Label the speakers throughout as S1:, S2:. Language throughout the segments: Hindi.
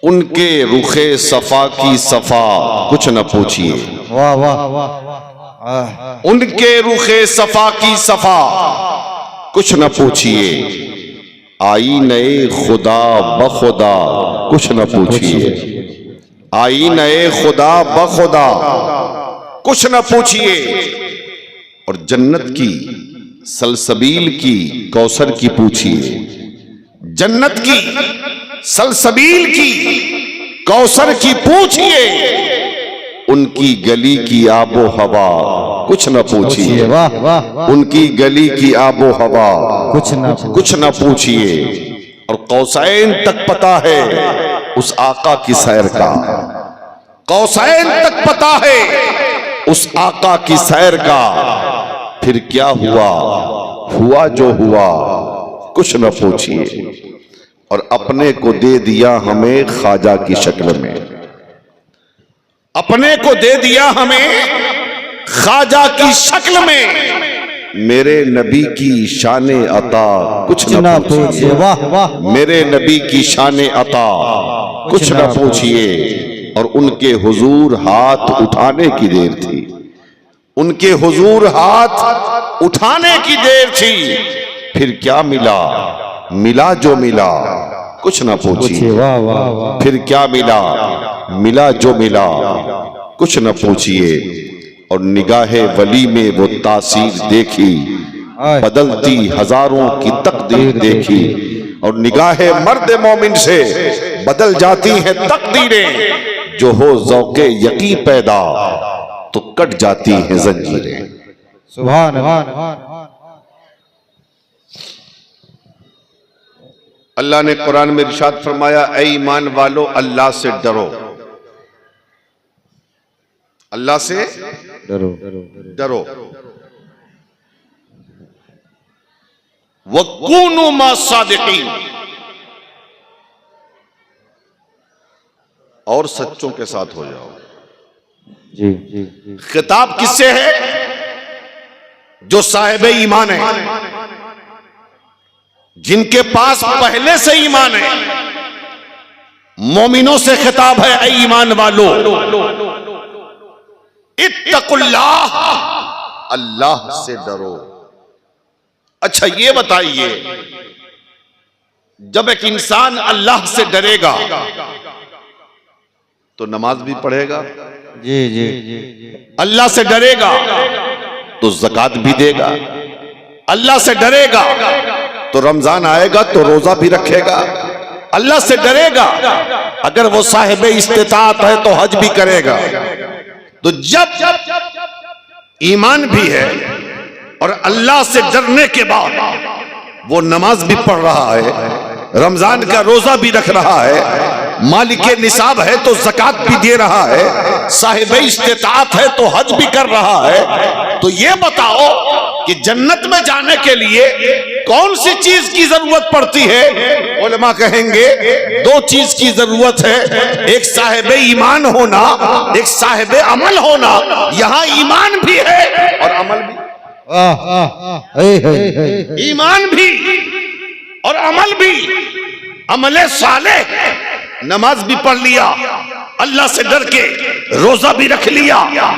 S1: उनके रुखे सफा की सफा कुछ न पूछिए।
S2: वाह वाह वाह।
S1: उनके रुखे सफा की सफा कुछ न पूछिए। आई नए खुदा बखुदा कुछ न पूछिए। आई नए खुदा बखुदा कुछ न पूछिए। और जन्नत की सलसबील की कौसर की पूछिए। जन्नत की सलसबील की कौसर की पूछिए। उनकी गली की आबो हवा कुछ न पूछिए।
S2: वाह वाह।
S1: उनकी गली की आबो हवा
S2: कुछ
S1: न पूछिए। और कौसैन तक पता है उस आका की सैर का। कौसैन तक पता है उस आका की सैर का। फिर क्या हुआ, हुआ जो हुआ कुछ न पूछिए। और अपने को दे दिया हमें ख्वाजा की शक्ल में। अपने को दे दिया हमें ख्वाजा की शक्ल में। मेरे नबी की शाने अता कुछ न पूछिए।
S2: वाह वाह।
S1: मेरे नबी की शाने अता कुछ न पूछिए। और उनके हुजूर हाथ उठाने की देर थी। उनके हुजूर हाथ उठाने की देर थी। फिर क्या मिला, मिला जो मिला कुछ न पूछिए।
S2: वाह वाह वाह।
S1: फिर क्या मिला, मिला जो मिला कुछ न पूछिए। और निगाहे वली में वो तासीर देखी। बदलती हजारों की तकदीर देखी। और निगाहे मर्द मोमिन से बदल जाती हैं तकदीरें। जो हो ज़ौक़े यकीन पैदा तो कट जाती हैं जंजीरें।
S2: सुभान अल्लाह।
S1: अल्लाह ने कुरान में इरशाद फरमाया, ऐ ईमान वालो अल्लाह से डरो। अल्लाह से
S2: डरो
S1: डरो। वकूनु मा सादिकीन, और सच्चों के साथ हो जाओ।
S2: जी जी।
S1: खिताब किससे है? जो साहिब ईमान है, जिनके पास पहले से ईमान है। मोमिनों से खिताब है, ऐ ईमान वालो इत्तकुल्लाह, अल्लाह से डरो। अच्छा ये बताइए, जब एक इंसान अल्लाह से डरेगा तो नमाज भी पढ़ेगा।
S2: जी जी जी।
S1: अल्लाह से डरेगा तो ज़कात भी देगा। अल्लाह से डरेगा तो रमजान आएगा तो रोजा भी रखेगा। अल्लाह से डरेगा, अगर वो साहिब इस्तिताअत है तो हज भी करेगा। तो जब ईमान भी है और अल्लाह से डरने के बाद वो नमाज भी पढ़ रहा है, रमजान का रोजा भी रख रहा है, मालिके निसाब है तो ज़कात भी दे रहा है, साहिब इस्तिताअत है तो हज भी कर रहा है, तो ये बताओ कि जन्नत में जाने के लिए कौन सी चीज की जरूरत पड़ती है? उलमा कहेंगे दो चीज की जरूरत है, एक साहिब ईमान होना, एक साहिब अमल होना। यहां ईमान भी है और अमल भी। ईमान भी और अमल भी। अमले साले, नमाज भी पढ़ लिया, अल्लाह से डर के रोजा भी रख लिया,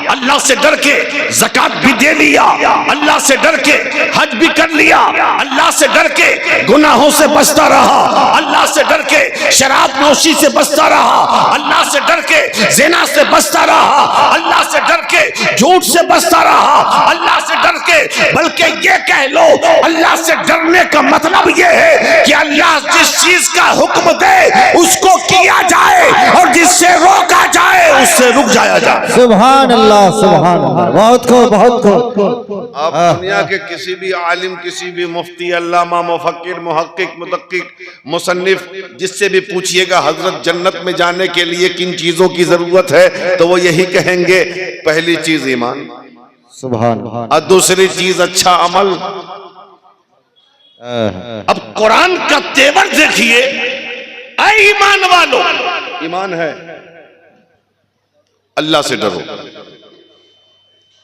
S1: अल्लाह से डर के ज़कात भी दे लिया, अल्लाह से डर के हज भी कर लिया, अल्लाह से डर के गुनाहों से बचता रहा, अल्लाह से डर के शराब नोशी से बचता रहा, अल्लाह से डर के ज़िना से बचता रहा, अल्लाह से डर के झूठ से बचता रहा, अल्लाह से डर के, बल्कि ये कह लो अल्लाह से डरने का मतलब ये है कि अल्लाह जिस चीज का हुक्म दे उसको किया जाए और जिससे रोका जाए उससे रुक जाया जाए।
S2: सुभान अल्लाह सुभान अल्लाह। बहुत खूब बहुत खूब।
S1: आप दुनिया के किसी भी आलिम, किसी भी मुफ्ती, अल्लामा, मुफक्किर, मुहक्किक, मुदक्किक, मुसन्निफ, जिससे भी पूछिएगा हजरत जन्नत में जाने के लिए किन चीजों की जरूरत है, तो वो यही कहेंगे, पहली चीज ईमान,
S2: सुभान।
S1: और दूसरी चीज अच्छा अमल। अब कुरान का तेवर देखिए, ऐ ईमान वालो, ईमान है, अल्लाह से डरो।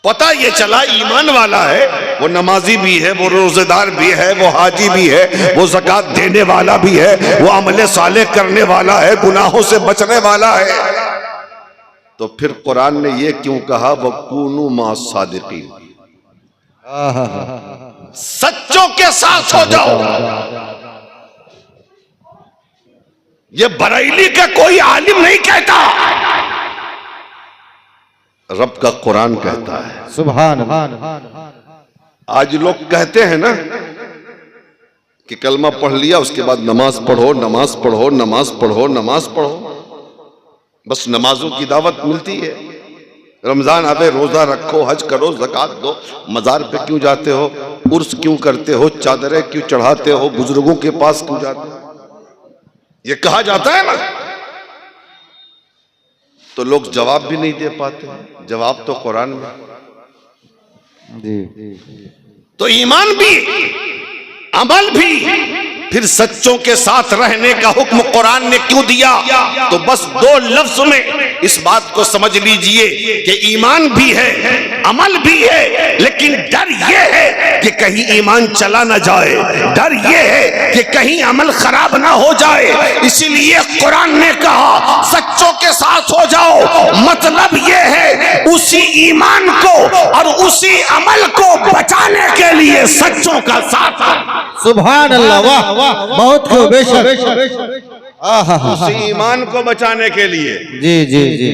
S1: पता ये चला ईमान वाला है, वो नमाजी भी है, वो रोजेदार भी है, वो हाजी भी है, वो ज़कात देने वाला भी है, वो अमले साले करने वाला है, गुनाहों से बचने वाला है। तो फिर कुरान ने ये क्यों कहा, वकूनू मा सादिकीन, सच्चों के साथ हो जाओ। ये बरेली का कोई आलिम नहीं कहता, रब का कुरान कहता है।
S2: सुभान अल्लाह।
S1: आज लोग कहते हैं ना कि कलमा पढ़ लिया उसके बाद नमाज पढ़ो, नमाज पढ़ो, नमाज पढ़ो, नमाज पढ़ो, बस नमाजों की दावत मिलती है। रमजान आवे, रोजा रखो, हज करो, ज़कात दो, मजार पे क्यों जाते हो, उर्स क्यों करते हो, चादरें क्यों चढ़ाते हो, बुजुर्गों के पास क्यों जाते हो, ये कहा जाता है ना। तो लोग जवाब भी नहीं दे पाते, जवाब तो कुरान में। तो ईमान भी, अमल भी, फिर सच्चों के साथ रहने का हुक्म कुरान ने क्यों दिया? तो बस दो लफ्ज में इस बात को समझ लीजिए कि ईमान भी है, अमल भी है, लेकिन डर ये है कि कहीं ईमान चला ना जाए, डर ये है कि कहीं अमल खराब ना हो जाए। इसीलिए कुरान ने कहा सच्चों के साथ हो जाओ। मतलब ये है उसी ईमान को और उसी अमल को बचाने के लिए सच्चों का साथ।
S2: सुभान अल्लाह, वाह वाह, बहुत खूब, बेशक।
S1: उसी ईमान को बचाने के लिए
S2: जी जी जी,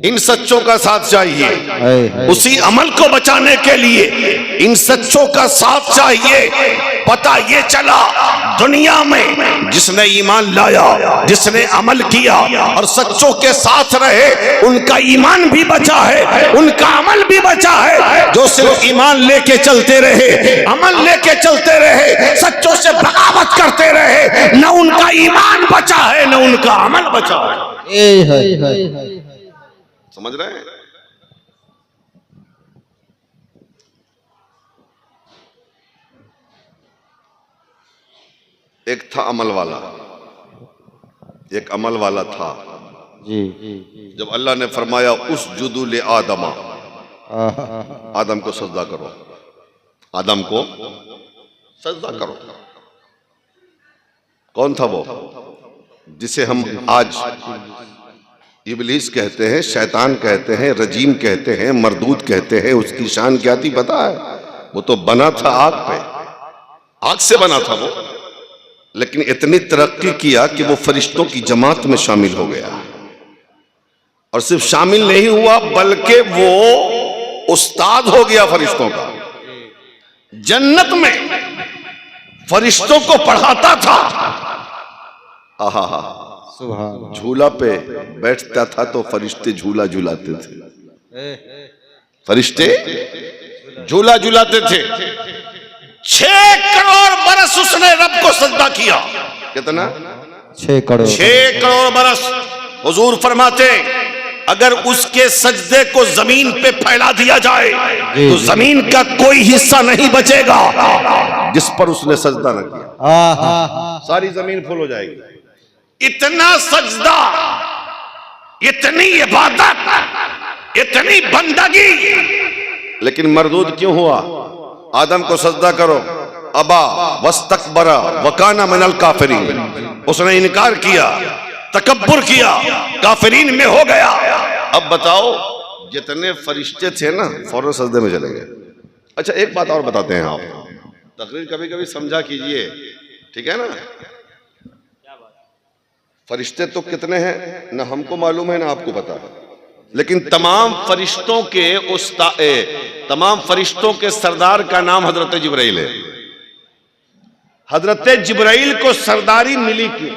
S1: इन सच्चों का साथ चाहिए। उसी अमल को बचाने के लिए इन सच्चों का साथ चाहिए। पता ये चला दुनिया में जिसने ईमान लाया, जिसने अमल किया और सच्चों के साथ रहे, उनका ईमान भी बचा है, उनका अमल भी बचा है। जो सिर्फ ईमान लेके चलते रहे, अमल लेके चलते रहे, सच्चों से बगावत करते रहे, न उनका ईमान बचा है न उनका अमल बचा है। समझ रहे हैं? एक था अमल वाला, एक अमल वाला था
S2: जी।
S1: जब अल्लाह ने फरमाया उस जुदुल आदमा, आदम को सजदा करो, आदम को सजदा करो। कौन था वो जिसे हम आज इब्लीस कहते हैं, शैतान कहते हैं, रजीम कहते हैं, मरदूद कहते हैं? उसकी शान क्या थी पता है? वो तो बना था आग पे, आग से बना था वो, लेकिन इतनी तरक्की किया कि वो फरिश्तों की जमात में शामिल हो गया। और सिर्फ शामिल नहीं हुआ बल्कि वो उस्ताद हो गया फरिश्तों का। जन्नत में फरिश्तों को पढ़ाता था। आहा, झूला पे बैठता था तो फरिश्ते झूला झूलाते थे, फरिश्ते झूला झूलाते थे। 6 करोड़ बरस उसने रब को सजदा किया। कितना? 6 करोड़ बरस। हुजूर फरमाते अगर उसके सजदे को जमीन पे फैला दिया जाए तो जमीन का कोई हिस्सा नहीं बचेगा जिस पर उसने सजदा न किया। सारी जमीन फुल हो जाएगी। इतना सजदा, इतनी इबादत, इतनी बंदगी, लेकिन मरदूद क्यों हुआ? आदम को सजदा करो, अबा वस्तकबरा वकाना मिनल काफिरीन, उसने इनकार किया, तकब्बुर किया, काफिरीन में हो गया। अब बताओ जितने फरिश्ते थे ना फौरन सजदे में चले गए। अच्छा एक बात और बताते हैं, आप तकरीर कभी कभी समझा कीजिए, ठीक है ना? फरिश्ते तो कितने हैं ना हमको मालूम है ना आपको पता है, लेकिन तमाम फरिश्तों के सरदार का नाम हजरत जिब्राइल है। हजरत जिब्राइल को सरदारी मिली क्यों?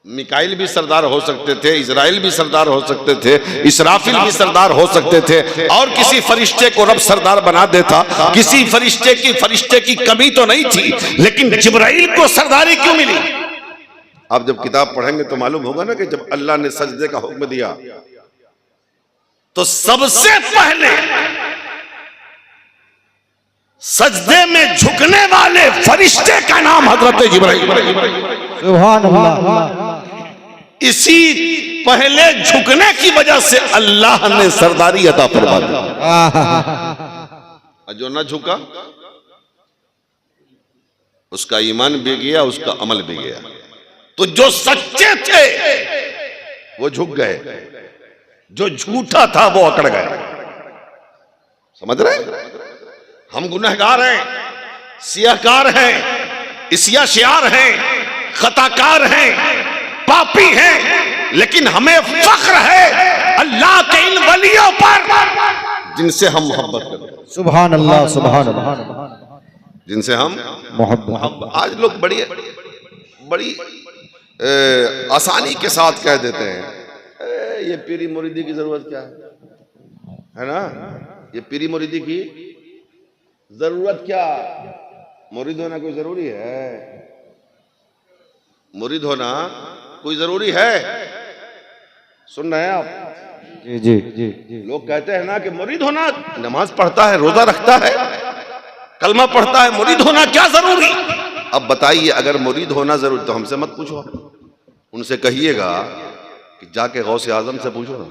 S1: मिकाइल भी सरदार हो सकते थे, इजराइल भी सरदार हो सकते थे, इसराफिल भी सरदार हो सकते थे, और किसी फरिश्ते को रब सरदार बना देता। किसी फरिश्ते की कमी तो नहीं थी, लेकिन जिब्राइल को सरदारी क्यों मिली? आप जब किताब पढ़ेंगे तो मालूम होगा ना कि जब अल्लाह ने सजदे का हुक्म दिया तो सबसे पहले सजदे में झुकने वाले फरिश्ते का नाम हजरत जिब्राइल।
S2: सुभान अल्लाह।
S1: इसी पहले झुकने की वजह से अल्लाह ने सरदारी अता फरमा दी। जो ना झुका उसका ईमान भी गया, उसका अमल भी गया। तो जो सच्चे थे वो झुक गए, जो झूठा था वो अकड़ गए। समझ रहे? हम गुनहगार हैं, सियाकार हैं, इस्याशियार हैं, खताकार हैं, पापी हैं, लेकिन हमें फख्र है अल्लाह के इन वलियों पर जिनसे हम मोहब्बत करते हैं।
S2: सुभान अल्लाह, सुभान अल्लाह,
S1: जिनसे हम
S2: मोहब्बत।
S1: आज लोग बड़ी आसानी के साथ कह देते हैं ये पीरी मुरीदी की जरूरत क्या है ना, ये पीरी मुरीदी की जरूरत क्या, मुरीद होना कोई जरूरी है? मुरीद होना कोई जरूरी है? सुन रहे हैं आप?
S2: जी जी जी जी।
S1: लोग कहते हैं ना कि मुरीद होना, नमाज पढ़ता है, रोजा रखता है, कलमा पढ़ता है, मुरीद होना क्या जरूरी? अब बताइए, अगर मुरीद होना जरूरी तो हमसे मत पूछो, उनसे कहिएगा कि जाके गौसे आजम से पूछो ना।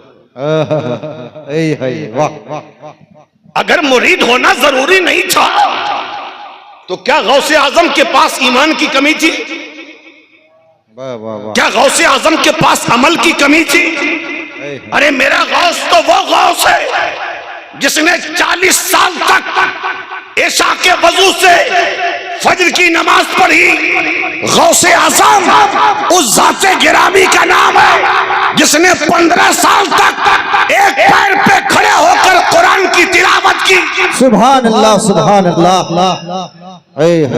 S2: वाह।
S1: अगर मुरीद होना जरूरी नहीं था तो क्या गौसे आजम के पास ईमान की कमी थी?
S2: वाह वाह वाह।
S1: क्या गौसे आजम के पास अमल की कमी थी? अरे मेरा गौस तो वो गौस है जिसने 40 साल तक ऐशा के वजू से फजर की नमाज पढ़ी। गौसे आजम उस ज़ाते गिरामी का नाम है जिसने 15 साल तक एक पैर पे खड़े होकर कुरान की तिलावत की।
S2: सुभान अल्लाह, सुभान अल्लाह।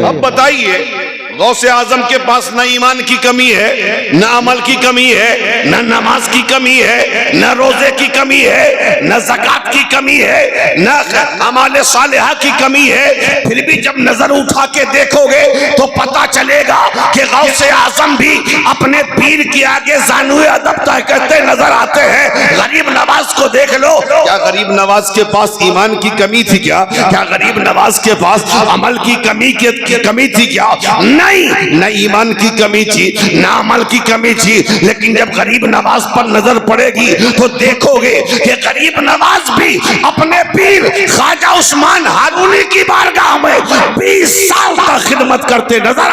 S1: अब बताइए, गौसे आजम के पास न ईमान की कमी है, न अमल की कमी है, न नमाज की कमी है, न रोजे की कमी है, न ज़कात की कमी है, न अमाले सालिहा की कमी है, फिर भी जब नजर उठा के देखोगे तो पता चलेगा कि गौसे आजम भी अपने पीर के आगे ज़ानुए अदब तय करते नजर आते हैं। गरीब नवाज को देख लो, क्या गरीब नवाज के पास ईमान की कमी थी क्या? क्या गरीब नवाज के पास अमल की कमी थी क्या? नहीं, न ईमान की कमी थी, न अमल की कमी थी। लेकिन जब गरीब नवाज पर नजर पड़ेगी तो देखोगे कि गरीब नवाज भी अपने पीर ख्वाजा उस्मान हारूनी की बारगाह में 20 साल तक खिदमत करते नजर आ।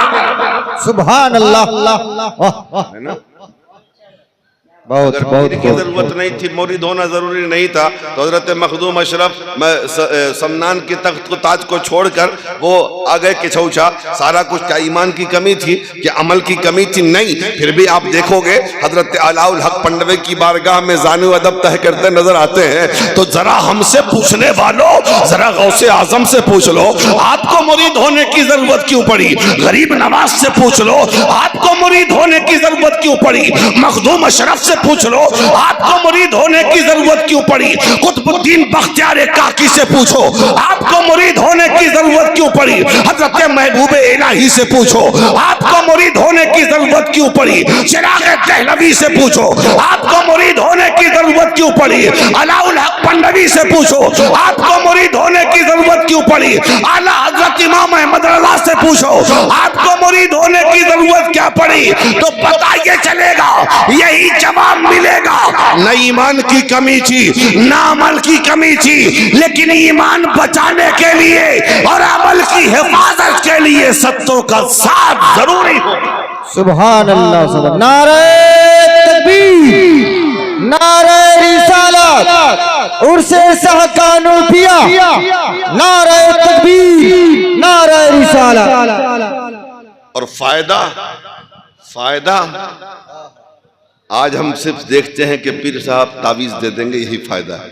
S2: सुभान अल्लाह। बहुत
S1: अगर
S2: बहुत
S1: की जरूरत नहीं थी, मुरीद होना जरूरी नहीं था, तो हजरत मखदूम अशरफ समनान के तख्त को ताज को छोड़कर वो आ गए किछौछा। सारा कुछ क्या ईमान की कमी थी, क्या अमल की कमी थी? नहीं। फिर भी आप देखोगे हजरत अलाउल हक पंडवे की बारगाह में ज़ानु अदब तय करते नजर आते हैं। तो जरा हमसे पूछने वालों, जरा गौसे आजम से पूछ लो, आपको मुरीद होने की जरूरत क्यों पड़ी? गरीब नवाज से पूछ लो, आपको मुरीद होने की जरूरत क्यों पड़ी? मखदूम अशरफ से पूछ लो, आपको मुरीद होने की जरूरत क्यों पड़ी? कुतुबुद्दीन बख्तियार काकी से पूछो, आपको मुरीद होने की जरूरत क्यों पड़ी? हजरत महबूब इलाही से पूछो, आपको मुरीद होने की जरूरत क्यों पड़ी? चिराग दहलवी से पूछो, आपको मुरीद होने की जरूरत क्यों पड़ी? अलाउल हक पंडवी से पूछो, आपको मुरीद होने की जरूरत क्यों पड़ी? आला हजरत इमाम अहमद रज़ा से पूछो, आपको मुरीद होने की जरूरत क्या पड़ी? तो पता ये चलेगा, यही जवाब मिलेगा। न ईमान की कमी थी, न अमल की कमी थी, लेकिन ईमान बचाने के लिए और अमल की हिफाजत के लिए सत्तों का साथ जरूरी हो।
S2: सुभान अल्लाह, सुभान। नारे तकबीर, नारे रिसालत, उर्से सहकानुपिया, नारे तकबीर, नारे रिसालत।
S1: और फायदा आज हम सिर्फ देखते हैं कि पीर साहब तावीज दे देंगे, यही फायदा है।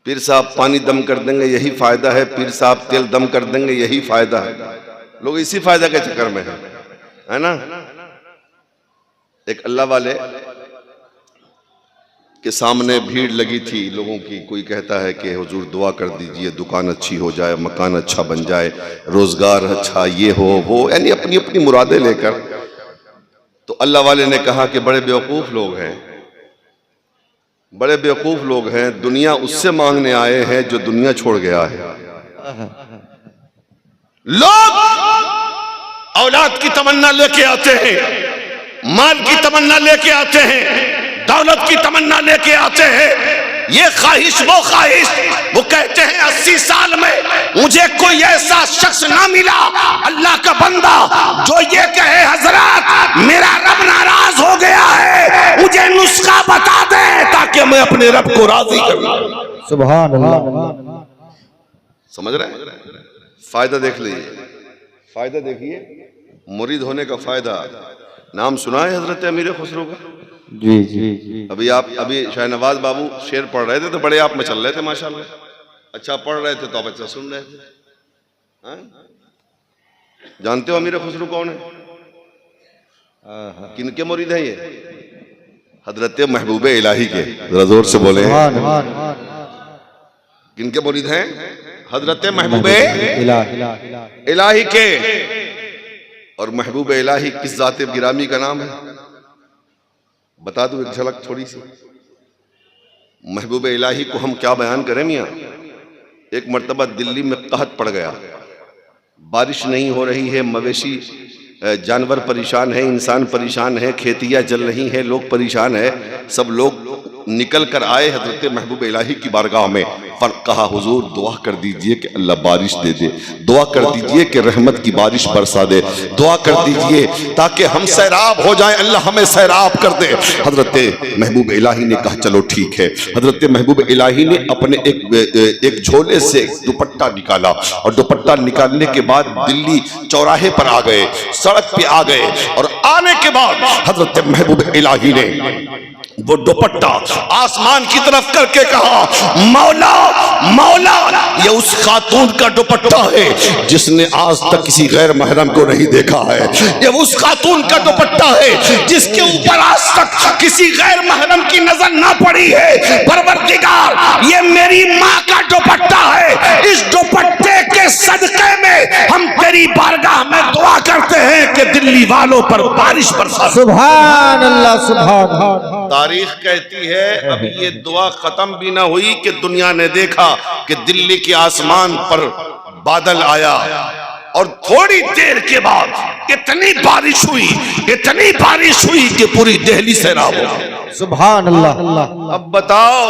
S1: पीर साहब पानी दम कर देंगे, यही फायदा है। पीर साहब तेल दम कर देंगे, यही फायदा है। लोग इसी फायदा के चक्कर में है ना। एक अल्लाह वाले के सामने भीड़ लगी थी लोगों की। कोई कहता है कि हुजूर दुआ कर दीजिए, दुकान अच्छी हो जाए, मकान अच्छा बन जाए, रोजगार अच्छा, ये हो वो, यानी अपनी अपनी मुरादें लेकर। तो अल्लाह वाले ने कहा कि बड़े बेवकूफ़ लोग हैं, बड़े बेवकूफ़ लोग हैं। दुनिया उससे मांगने आए हैं जो दुनिया छोड़ गया है। लोग औलाद की तमन्ना लेके आते हैं, माल की तमन्ना लेके आते हैं, दौलत की तमन्ना लेके आते हैं। ये ख्वाहिश वो ख्वाहिश, वो कहते हैं 80 साल में मुझे कोई ऐसा शख्स ना मिला, अल्लाह का बंदा, जो ये कहे हजरत मेरा रब नाराज हो गया है, मुझे नुस्खा बता दे ताकि मैं अपने रब को राजी करूं।
S2: सुभान अल्लाह।
S1: समझ रहे हैं? फायदा देख लीजिए, फायदा देखिए, मुरीद होने का फायदा। नाम सुना है हजरत अमीर खुसरो का?
S2: जी जी जी।
S1: अभी शाहनवाज बाबू शेर पढ़ रहे थे तो बड़े आप में चल रहे थे माशाल्लाह। अच्छा पढ़ रहे थे तो आप अच्छा सुन रहे थे। हाँ? जानते हो अमीर खुसरो कौन है? किनके मुरीद हैं ये? हजरत महबूब इलाही के। जरा जोर से बोले। किनके मुरीद हैं? हजरत महबूब इलाही के। और महबूब इलाही किस जाते गिरामी का नाम है? बता दूं एक झलक थोड़ी सी। महबूब इलाही को हम क्या बयान करें मियाँ। एक मर्तबा दिल्ली में कहत पड़ गया, बारिश नहीं हो रही है, मवेशी जानवर परेशान है, इंसान परेशान है, खेतियां जल रही हैं, लोग परेशान है। सब लोग निकल कर आए हजरत महबूब इलाही की बारगाह में, पर कहा हुजूर दुआ कर दीजिए कि अल्लाह बारिश दे दे, दुआ कर दीजिए कि रहमत की बारिश बरसा दे, दुआ कर दीजिए ताकि हम सैराब हो जाएं, अल्लाह हमें सैराब कर दे। हजरत महबूब इलाही ने कहा चलो ठीक है। हजरत महबूब इलाही ने अपने एक झोले से दुपट्टा निकाला और दुपट्टा निकालने के बाद दिल्ली चौराहे पर आ गए, सड़क पे आ गए और आने के बाद हजरत महबूब इलाही ने वो दुपट्टा आसमान की तरफ करके कहा, मौला मौला, ये उस खातून का दुपट्टा है जिसने आज तक किसी गैर महरम को नहीं देखा है। ये उस खातून का दुपट्टा है जिसके ऊपर आज तक किसी गैर महरम की नजर ना पड़ी है। परवरदिगार, ये मेरी माँ का दुपट्टा है, इस दुपट्टे के सदके में हम तेरी बारगाह में दुआ करते हैं कि दिल्ली वालों पर बारिश बरसा।
S2: सुभान अल्लाह, सुभान अल्लाह।
S1: तारीख कहती है अभी ये दुआ खत्म भी ना हुई कि दुनिया ने देखा कि दिल्ली के आसमान पर बादल आया और थोड़ी देर के बाद इतनी बारिश हुई, इतनी बारिश हुई कि पूरी दिल्ली सैराब हो गई।
S2: सुभान अल्लाह।
S1: अब बताओ,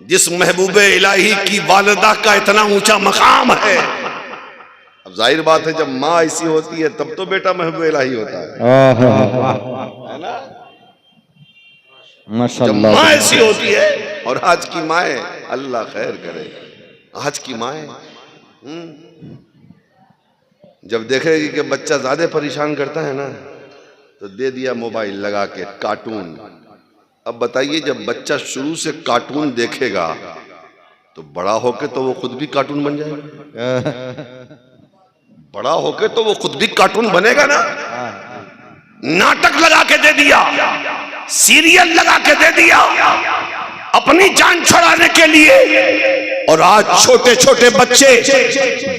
S1: जिस महबूब इलाही की वालिदा का इतना ऊंचा मकाम है, अब जाहिर बात है जब माँ ऐसी होती है तब तो बेटा महबूब इलाही होता है ना। जब माँ ऐसी होती है, और आज की माए अल्लाह खैर करे, आज की माए जब देखेगी कि बच्चा ज्यादा परेशान करता है ना तो दे दिया मोबाइल लगा के कार्टून। अब बताइए, जब बच्चा शुरू से कार्टून देखेगा तो बड़ा होके तो वो खुद भी कार्टून बन जाएगा। बड़ा होके तो वो खुद भी कार्टून बनेगा ना। नाटक लगा के दे दिया, सीरियल लगा के दे दिया अपनी जान छुड़ाने के लिए। और आज छोटे छोटे बच्चे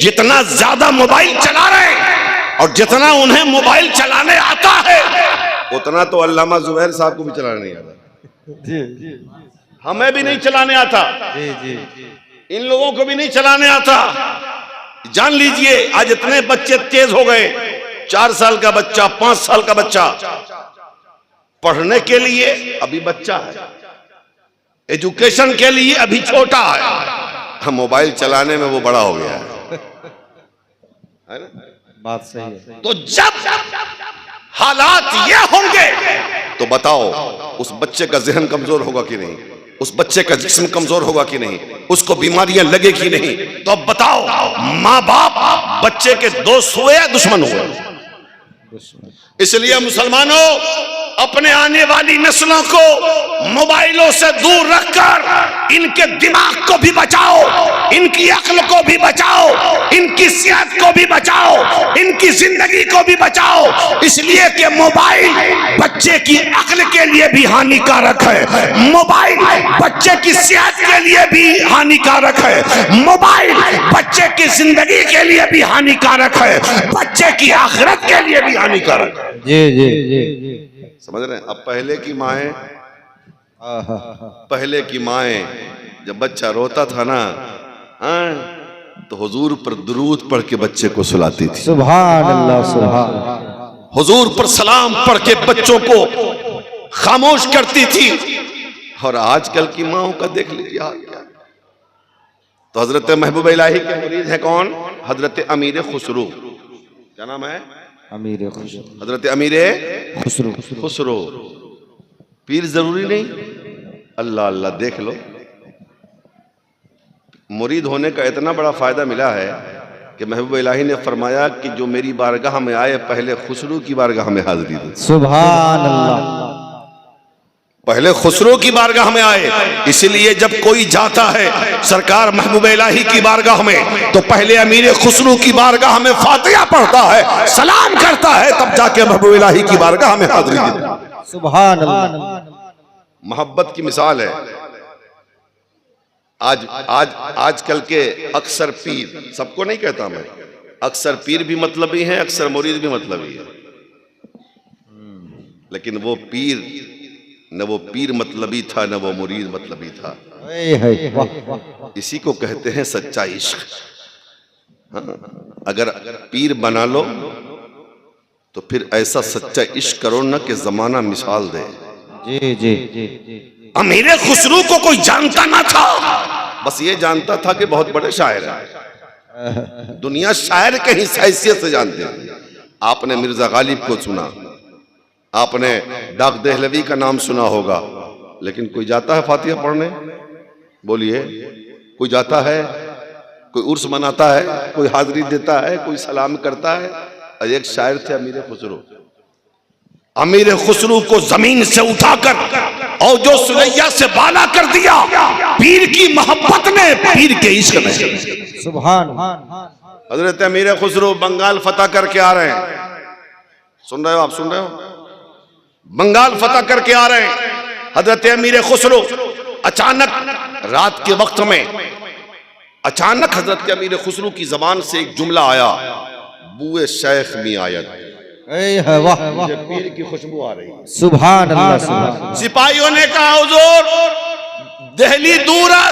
S1: जितना ज्यादा मोबाइल चला रहे हैं और जितना उन्हें मोबाइल चलाने आता है उतना तो अल्लामा जुबैर साहब को भी चलाने नहीं आता, हमें भी नहीं चलाने आता, इन लोगों को भी नहीं चलाने आता। जान लीजिए आज इतने बच्चे तेज हो गए, 4 साल का बच्चा, 5 साल का बच्चा पढ़ने के लिए अभी बच्चा है, एजुकेशन के लिए अभी छोटा है, मोबाइल चलाने में वो बड़ा हो गया है ना।
S2: बात सही है।
S1: तो जब हालात ये होंगे तो बताओ उस बच्चे का जहन कमजोर होगा कि नहीं, उस बच्चे का जिस्म कमजोर होगा कि नहीं, उसको बीमारियां लगेगी नहीं। तो अब बताओ, माँ बाप बच्चे के दोस्त हुए या दुश्मन हुए? इसलिए मुसलमानों, अपने आने वाली नस्लों को मोबाइलों से दूर रखकर इनके दिमाग को भी बचाओ, इनकी अक्ल को भी बचाओ, इनकी सेहत को भी बचाओ, इनकी जिंदगी को भी बचाओ। इसलिए कि मोबाइल बच्चे की अक्ल के लिए भी हानिकारक है, मोबाइल बच्चे की सेहत के लिए भी हानिकारक है, मोबाइल बच्चे की जिंदगी के लिए भी हानिकारक है, बच्चे की आखिरत के लिए भी हानिकारक है।
S2: जी जी जी।
S1: समझ रहे हैं? अब पहले की माएं जब बच्चा रोता था ना, तो हुजूर पर दुरूद पढ़ के बच्चे को सुलाती थी।
S2: सुभान अल्लाह, सुभान।
S1: हुजूर पर सलाम पढ़ के बच्चों को खामोश करती थी। और आजकल की माओ का देख लीजिए हाल क्या। तो हजरत महबूब इलाही के मुरीद है कौन? हजरत अमीर खुसरो। क्या नाम है?
S2: अमीर खुसरो।
S1: हजरत अमीर
S2: खुसरो।
S1: खुसरो। पीर जरूरी नहीं, अल्लाह अल्लाह देख लो। मुरीद होने का इतना बड़ा फायदा मिला है कि महबूब इलाही ने फरमाया कि जो मेरी बारगाह में आए पहले खुसरो की बारगाह में हाजिरी दे।
S2: सुभान अल्लाह।
S1: पहले खुसरो की बारगाह में आए। इसलिए जब कोई जाता है सरकार महबूब इलाही की बारगाह में तो पहले अमीर खुसरो की बारगाह में फातिहा पढ़ता है, सलाम करता है, तब जाके महबूब इलाही की बारगाह में हाजिरी देता है।
S2: सुभान अल्लाह।
S1: मोहब्बत की मिसाल है। आजकल के अक्सर पीर, सबको नहीं कहता मैं, अक्सर पीर भी मतलबी हैं, अक्सर मुरीद भी मतलबी है। लेकिन वो पीर न वो पीर मतलबी था न वो मुरीद मतलबी था। इसी को कहते हैं सच्चा इश्क। हाँ, अगर पीर बना लो तो फिर ऐसा सच्चा इश्क करो ना कि जमाना मिसाल दे।
S2: जी जी जी।
S1: अमीर खुसरो को कोई जानता ना था, बस ये जानता था कि बहुत बड़े शायर हैं। दुनिया शायर के ही हैसियत से जानते हैं। आपने मिर्जा गालिब को सुना, आपने डाक दहलवी का नाम सुना होगा, लेकिन कोई जाता है फातिहा पढ़ने? बोलिए, कोई जाता है? कोई उर्स मनाता है? कोई हाजिरी देता है? कोई सलाम करता है? और एक शायर थे अमीर खुसरो। अमीर खुसरो को जमीन से उठाकर और जो सुलैया से बाला कर दिया पीर की मोहब्बत ने, पीर के इश्क ने।
S2: सुभान।
S1: हजरत अमीर खुसरो बंगाल फतह करके आ रहे हैं। सुन रहे हो? आप सुन रहे हो? बंगाल फतह करके आ रहे हैं हजरत अमीर खुसरो। अचानक रात के वक्त में अचानक हजरत अमीर खुसरो की जबान से एक जुमला आया, बुए शेख मी आयत। मुझे पीर की खुशबू आ रही है।
S2: सुभान अल्लाह।
S1: सिपाहियों ने कहा हुजूर दिल्ली दूर है,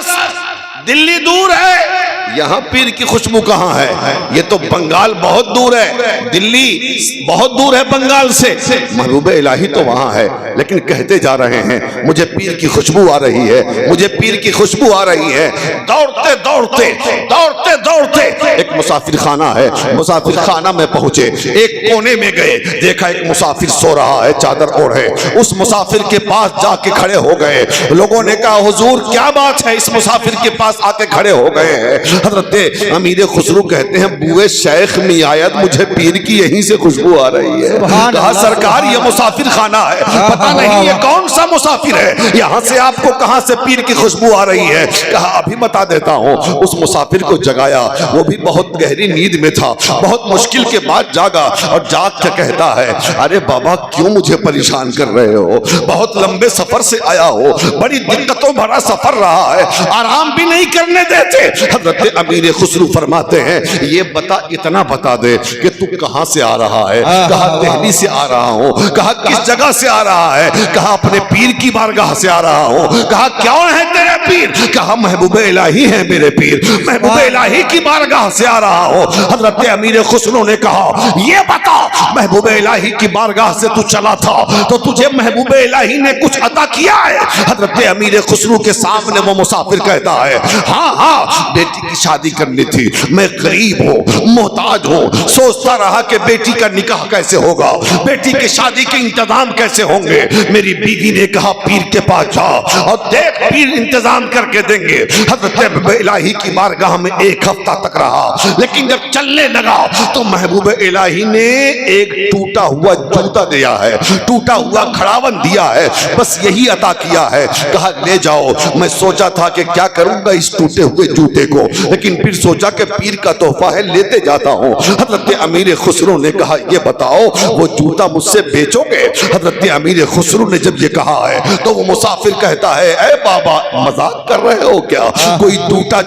S1: दिल्ली दूर है, यहाँ पीर की खुशबू कहाँ है? ये तो बंगाल बहुत दूर है, दिल्ली बहुत दूर है बंगाल से। महबूब इलाही तो वहाँ है, लेकिन कहते जा रहे हैं मुझे पीर की खुशबू आ रही है, मुझे पीर की खुशबू आ रही है। दौड़ते दौड़ते दौड़ते दौड़ते एक मुसाफिर खाना है, मुसाफिर खाना में पहुंचे। एक कोने में गए, देखा एक मुसाफिर सो रहा है चादर ओढ़े। उस मुसाफिर के पास जाके खड़े हो गए। लोगों ने कहा हुजूर क्या बात है? इस मुसाफिर के पास आके खड़े हो गए हैं। हजरत अमीर खुसरो कहते हैं बुए शेख में आयत, मुझे पीर की यहीं से खुशबू आ रही है। कहा सरकार ये मुसाफिर खाना है, पता नहीं ये कौन सा मुसाफिर है, यहाँ से आपको कहाँ से पीर की खुशबू आ रही है? कहा अभी बता देता हूँ। उस मुसाफिर को जगाया, वो भी बहुत गहरी नींद में था, बहुत मुश्किल के बाद जागा और जाग के कहता है अरे बाबा क्यों मुझे परेशान कर रहे हो? बहुत लंबे सफर से आया हो, बड़ी दिक्कतों भरा सफर रहा है, आराम भी नहीं करने देते। हजरत अमीर खुसरो फरमाते हैं ये बता, इतना बता दे कि तू कहां से आ रहा है? कहा दिल्ली से आ रहा हूं। कहा किस जगह से आ रहा है? कहा अपने पीर की बारगाह से आ रहा हूं। कहा कौन है तेरे पीर? कहा महबूब इलाही है मेरे पीर, महबूब इलाही की बारगाह से आ रहा हूं। हजरत अमीर खुसरो ने कहा ये बता, महबूब इलाही की बारगाह से तू चला था तो तुझे महबूब इलाही ने कुछ अता किया है? हजरत अमीर खुसरो के सामने वो मुसाफिर कहता है हाँ हाँ, बेटी की शादी करनी थी, मैं गरीब हूँ, मोहताज हूँ, सोचता रहा कि बेटी का निकाह कैसे होगा, बेटी की शादी के इंतजाम कैसे होंगे। मेरी बीवी ने कहा पीर के पास जा और देख, पीर इंतजाम करके देंगे। हजरत इलाही की बारगाह में एक हफ्ता तक रहा, लेकिन जब चलने लगा तो महबूब इलाही ने एक टूटा हुआ जूता दिया है, टूटा हुआ खड़ावन दिया है, बस यही अता किया है। कहा ले जाओ। मैं सोचा था कि क्या करूंगा इस टूटे हुए जूते को, लेकिन फिर सोचा कि पीर का तोहफा है, लेते जाता हूँ। हजरत अमीर खुसरो ने कहा ये बताओ वो जूता मुझसे बेचोगे? हजरत अमीर खुसरू ने जब ये कहा है तो वो मुसाफिर कहता है, ए बाबा मजाक कर रहे हो क्या? कोई टूटा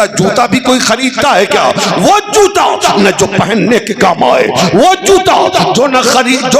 S1: जूता भी कोई खरीदता है क्या? वो जूता न जो पहनने के काम आए, वो जूता जो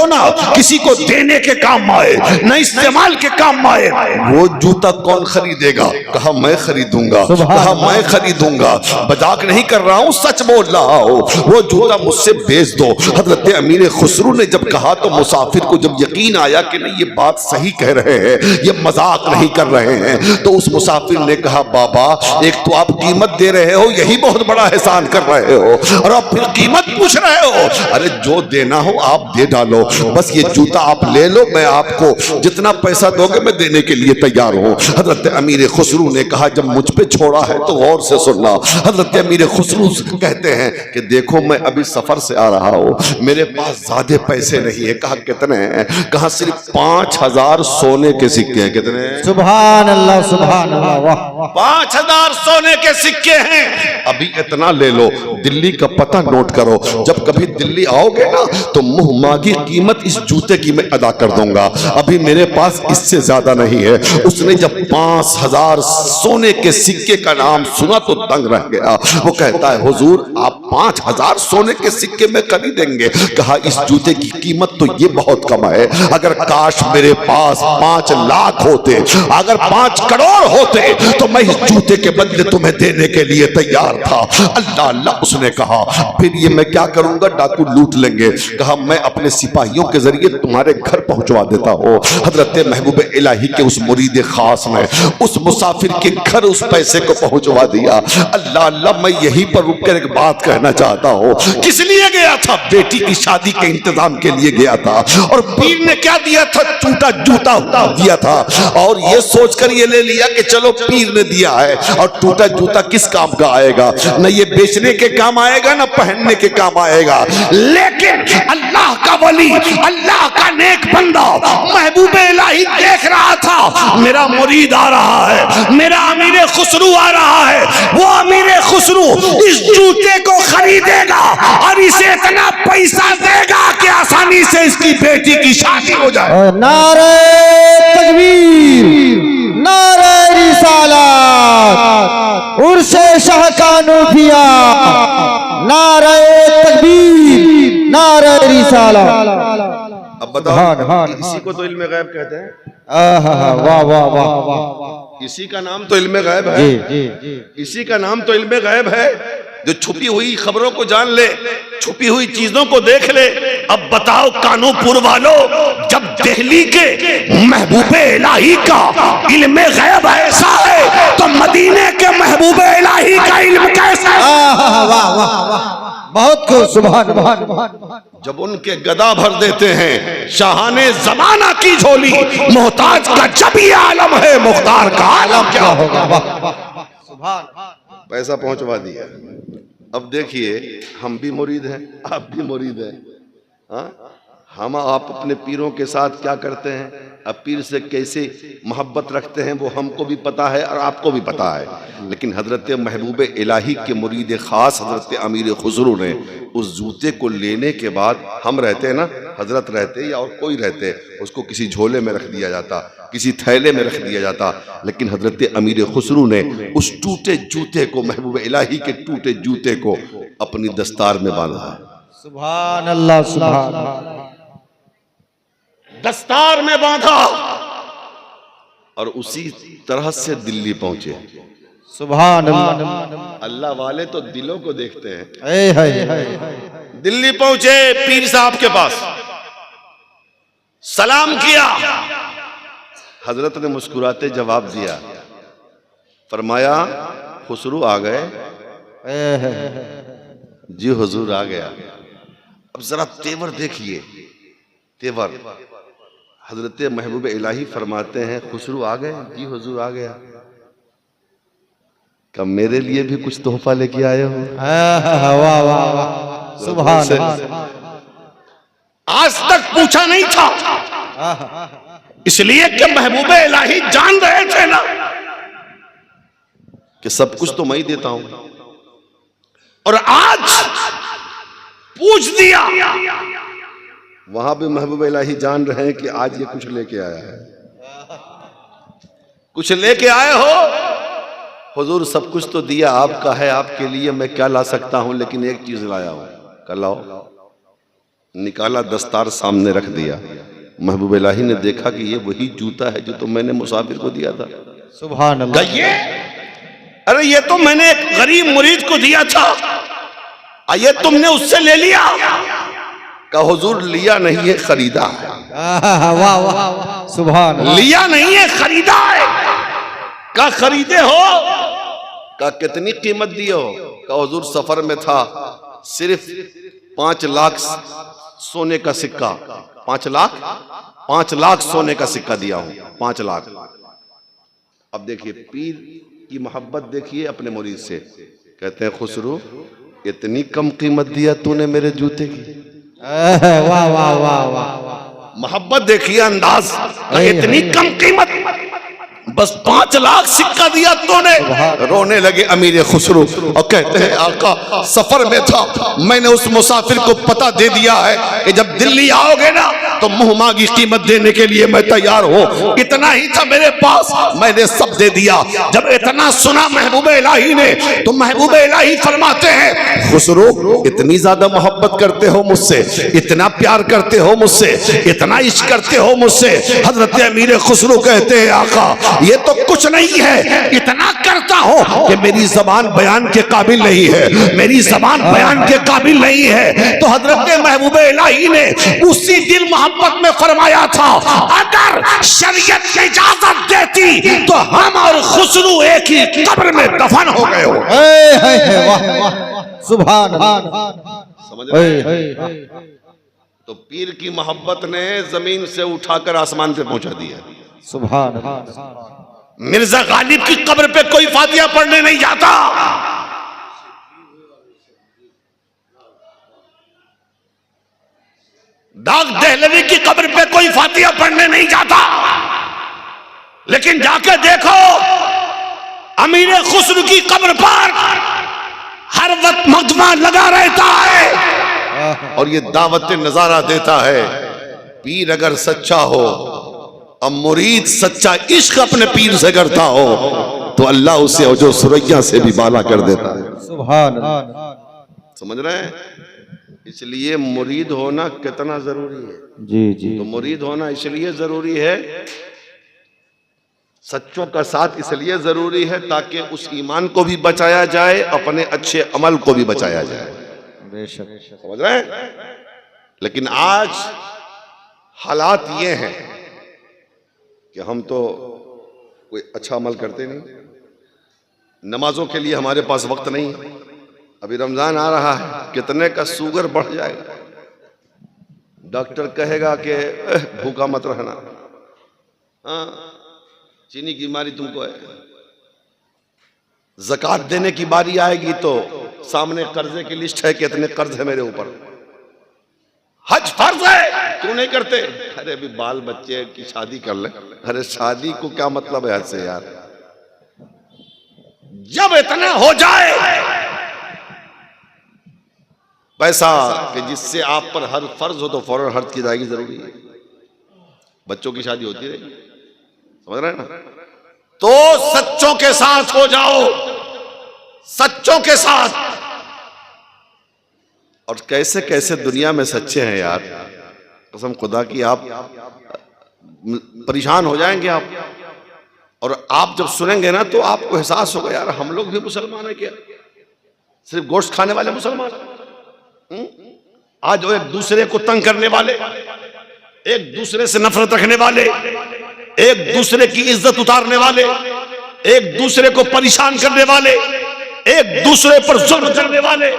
S1: ना किसी को देने के काम आए, न इस्तेमाल के काम आए, वो जूता कौन खरीदेगा? कहा मैं खरीदूंगा। कहा मैं खरीदूंगा, मजाक नहीं कर रहा हूं, सच बोल रहा हूं। वो जूता मुझसे बेच दो। हजरत अमीर खुसरू ने जब कहा तो मुसाफिर को जब यकीन आया कि नहीं ये बात सही कह रहे हैं, ये मजाक नहीं कर रहे हैं, तो उस मुसाफिर ने कहा, बाबा एक तो आप कीमत दे रहे हो, यही बहुत बड़ा एहसान कर रहे हो, और आप फिर कीमत पूछ रहे हो। अरे जो देना हो आप दे डालो, बस ये जूता आप ले लो, मैं आपको जितना पैसा दोगे मैं देने के लिए तैयार हूं। हजरत अमीर खुसरू ने कहा, जब मुझ पे छोड़ा है तो गौर से सुनना। हजरत अमीर खुसरू कहते हैं कि देखो मैं अभी सफर से आ रहा हूं, मेरे पास ज्यादा पैसे नहीं है। कहा कितने हैं? कहा सिर्फ 5000 सोने के सिक्के हैं। कितने?
S2: सुभान अल्लाह, सुभान अल्लाह, वाह।
S1: 5000 सोने के सिक्के हैं, अभी इतना ले लो, दिल्ली का पता नोट करो, जब कभी दिल्ली आओगे ना तो मुंह मांगी कीमत इस जूते की मैं अदा कर दूंगा, अभी मेरे पास इससे ज्यादा नहीं है। उसने जब 5000 सोने के सिक्के का नाम सुना तो दंग रह गया। वो कहता है, हुजूर आप 5000 सोने के सिक्के में खरीदेंगे? कहा इस जूते की कीमत तो ये बहुत कम है, अगर काश मेरे पास 5 लाख होते, अगर 5 करोड़ होते तो मैं इस जूते के बदले तुम्हें देने के लिए तैयार था। अल्लाह अल्लाह उसने कहा, फिर ये मैं क्या करूंगा? डाकू लूट लेंगे। कहा मैं अपने सिपाहियों के जरिए तुम्हारे घर पहुंचवा देता हूं। हजरत महबूब इलाही के उस मुरीद खास ने उस मुसाफिर के घर उस पैसे को पहुंचवा दिया। अल्लाह अल्लाह, मैं यहीं पर रुककर एक बात कहना चाहता हूं। किस लिए गया था? बेटी की शादी के इंतजाम के लिए गया था, और पीर ने क्या दिया था? टूटा जूता दिया था, और ये सोचकर ये ले लिया कि चलो पीर ने दिया है, और टूटा जूता किस काम का आएगा? न ये बेचने के काम आएगा, न पहनने के काम आएगा। लेकिन अल्लाह का वली, अल्लाह का नेक बंदा महबूब इलाही देख रहा था, मेरा मुरीद आ रहा है, मेरा अमीर खुसरू आ रहा है, वो अमीर खुसरू इस जूते को खरीदेगा और इसे इतना पैसा देगा कि आसानी से इसकी बेटी की शादी हो जाए।
S2: नारे तकबीर, नारे रिसालत, उर्से शाह कानूफिया, नारे तकबीर, नारे रिसालत।
S1: अब बताओ, इसी को तो इल्मे गैब कहते हैं।
S2: वाह वाह वाह वाह,
S1: इसी का नाम तो इल्मे गैब है। इसी का नाम तो इल्मे गैब है, जो छुपी हुई खबरों को जान ले, छुपी हुई चीजों को देख ले। अब बताओ कानूपुर वालों, जब दिल्ली के महबूबे इलाही का इल्मे गैब ऐसा है तो मदीने के महबूबे इलाही का इल्म कैसा है?
S2: वाह वाह वाह, बहुत खूब, सुभान अल्लाह।
S1: जब उनके गदा भर देते हैं शाहाने जमाना की झोली, मोहताज का जब ये आलम है, मुख्तार का आलम क्या होगा? पैसा पहुंचवा दिया। अब देखिए, हम भी मुरीद हैं, आप भी मुरीद हैं। हाँ, हम आप अपने पीरों के साथ क्या करते हैं, अब पीर से कैसे मोहब्बत रखते हैं, वो हमको भी पता है और आपको भी पता है। लेकिन हजरत महबूब इलाही के मुरीद खास हजरत अमीर खुसरू ने उस जूते को लेने के बाद, हम रहते हैं ना, हजरत रहते या और कोई रहते, उसको किसी झोले में रख दिया जाता, किसी थैले में रख दिया जाता, लेकिन हजरत अमीर खुसरू ने उस टूटे जूते को, महबूब इलाही के टूटे जूते को अपनी दस्तार में बांधा है।
S2: सुभान अल्लाह, सुभान अल्लाह।
S1: दस्तार में बांधा और उसी तरह से दिल्ली पहुंचे।
S2: सुभान अल्लाह।
S1: अल्लाह वाले तो दिलों को देखते हैं। दिल्ली पहुंचे, पीर साहब के पास सलाम किया। हजरत ने मुस्कुराते जवाब दिया, फरमाया खुसरू आ गए? जी हुजूर आ गया। अब जरा तेवर देखिए, तेवर। हजरत महबूब इलाही फरमाते हैं, खुसरू आ गए? जी हुजूर आ गया। कब मेरे लिए भी कुछ तोहफा लेके आए हो?
S2: वाह वाह वाह, सुभान अल्लाह।
S1: आज तक पूछा नहीं था, इसलिए कि महबूब इलाही जान रहे थे ना कि सब कुछ तो मैं ही देता हूं, और आज पूछ दिया। वहां भी महबूब इलाही जान रहे हैं कि आज ये कुछ लेके आया है, कुछ लेके आए हो। हुजूर सब कुछ तो दिया आपका है, आपके लिए मैं क्या ला सकता हूं, लेकिन एक चीज लाया हूं। कल लाओ। निकाला, दस्तार सामने रख दिया। महबूब इलाही ने देखा कि ये वही जूता है जो तो मैंने मुसाफिर को दिया था।
S2: सुभान अल्लाह।
S1: ये अरे ये तो मैंने एक गरीब मुरीद को दिया था, ये तुमने उससे ले लिया। का हुजूर लिया नहीं है, खरीदा है।
S2: वाह वाह सुभान अल्लाह।
S1: लिया नहीं है, खरीदा है। का खरीदे हो? का कितनी कीमत दिए हो? का हुजूर सफर में था, सिर्फ 5 लाख सोने का सिक्का, 5 लाख सोने का सिक्का दिया हूं, 5 लाख। अब देखिए पीर की मोहब्बत देखिए अपने मुरीद से। कहते हैं खुसरू इतनी कम कीमत दिया तूने मेरे जूते की।
S2: वाह वाह वाह वाह।
S1: मोहब्बत देखिए, अंदाज। इतनी कम कीमत, बस 5 लाख सिक्का दिया तूने। रोने लगे अमीर खुसरू और कहते हैं आका सफर में था, मैंने उस मुसाफिर को पता दे दिया है कि जब दिल्ली आओगे ना तो मुंह मांगी कीमत देने के लिए मैं तैयार हूं। इतना ही था मेरे पास, मैंने सब दे दिया। जब इतना सुना महबूब इलाही ने तो महबूब इलाही फरमाते हैं खुसरू इतनी ज्यादा मोहब्बत करते हो मुझसे, इतना प्यार करते हो मुझसे, इतना इश्क करते हो मुझसे। हजरत अमीर खुसरू कहते हैं आका ये तो कुछ नहीं है, इतना करता हूं कि मेरी जबान बयान के काबिल नहीं है, मेरी जबान बयान के काबिल नहीं है। तो हजरत महबूब इलाही ने उसी दिल मोहब्बत में फरमाया था अगर शरीयत की इजाजत देती तो हम और खुसरू एक ही कब्र में दफन हो गए हो।
S2: सुभान अल्लाह।
S1: समझ रहे? तो पीर की मोहब्बत ने जमीन से उठाकर आसमान पे पहुंचा दिया।
S2: सुभान अल्लाह।
S1: मिर्जा गालिब की कब्र पे कोई फातिहा पढ़ने नहीं जाता। दाग दहलवी की कब्र पे कोई फातिहा पढ़ने नहीं जाता। लेकिन जाके देखो अमीर खुसरू की कब्र पर हर वक्त मजमा लगा रहता है और ये दावत नजारा देता है। पीर अगर सच्चा हो, अब मुरीद सच्चा इश्क अपने पीर से करता हो तो अल्लाह उसे जो सुरैया से भी बाला कर देता है।
S2: सुभान अल्लाह।
S1: समझ रहे हैं? इसलिए मुरीद होना कितना जरूरी है।
S2: जी जी।
S1: तो मुरीद होना इसलिए जरूरी है, सच्चों का साथ इसलिए जरूरी है ताकि उस ईमान को भी बचाया जाए, अपने अच्छे अमल को भी बचाया जाए।
S2: बेशक।
S1: समझ रहे हैं? लेकिन आज हालात ये हैं कि हम तो कोई अच्छा अमल करते नहीं, नमाजों के लिए हमारे पास वक्त नहीं है। अभी रमजान आ रहा है, कितने का शुगर बढ़ जाएगा। डॉक्टर कहेगा कि भूखा मत रहना, हाँ चीनी की बीमारी तुमको है। ज़कात देने की बारी आएगी तो सामने कर्जे की लिस्ट है कि इतने कर्ज है मेरे ऊपर। हज फर्ज है, क्यों नहीं करते? अरे अभी बाल बच्चे की शादी कर ले। अरे शादी को क्या मतलब है हज से यार? जब इतना हो जाए पैसा कि जिससे आप पर हर फर्ज हो तो फौरन हर्ज की जाएगी, जरूरी है। बच्चों की शादी होती रहेगी, समझ रहे हैं ना? तो सच्चों के साथ हो जाओ, सच्चों के साथ। और कैसे कैसे दुनिया में सच्चे हैं यार, कसम खुदा की आप परेशान हो जाएंगे आप। और आप जब सुनेंगे ना तो आपको एहसास होगा यार हम लोग भी मुसलमान हैं क्या? सिर्फ गोश्त खाने वाले मुसलमान? आज वो एक दूसरे को तंग करने वाले, एक दूसरे से नफरत रखने वाले, एक दूसरे की इज्जत उतारने वाले, एक दूसरे को परेशान करने वाले, एक दूसरे पर जुल्म करने वाले।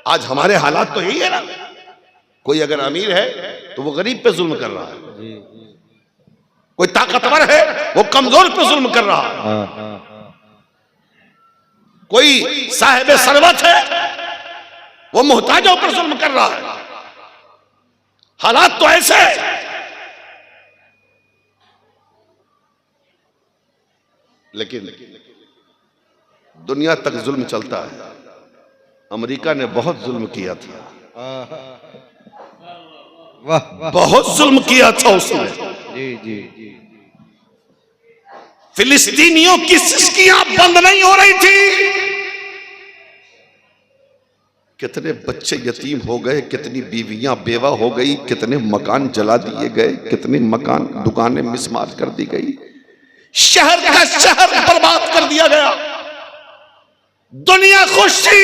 S1: आज हमारे हालात तो यही है ना। कोई अगर अमीर है तो वो गरीब पे जुल्म कर रहा है, कोई ताकतवर है वो कमजोर पे जुल्म कर रहा है, कोई साहिब सरवत है वो मोहताजों पर जुल्म कर रहा है। हालात तो ऐसे। लेकिन दुनिया तक जुल्म चलता है। अमेरिका ने बहुत जुल्म किया था,
S2: वाह
S1: बहुत जुल्म किया था उसने।
S2: जी जी जी
S1: फिलिस्तीनियों की सिसकियां बंद नहीं हो रही थी। कितने बच्चे यतीम हो गए, कितनी बीवियां बेवा हो गई, कितने मकान जला दिए गए, कितनी मकान दुकानें मिसमार कर दी गई, शहर का शहर बर्बाद कर दिया गया। दुनिया खुश थी।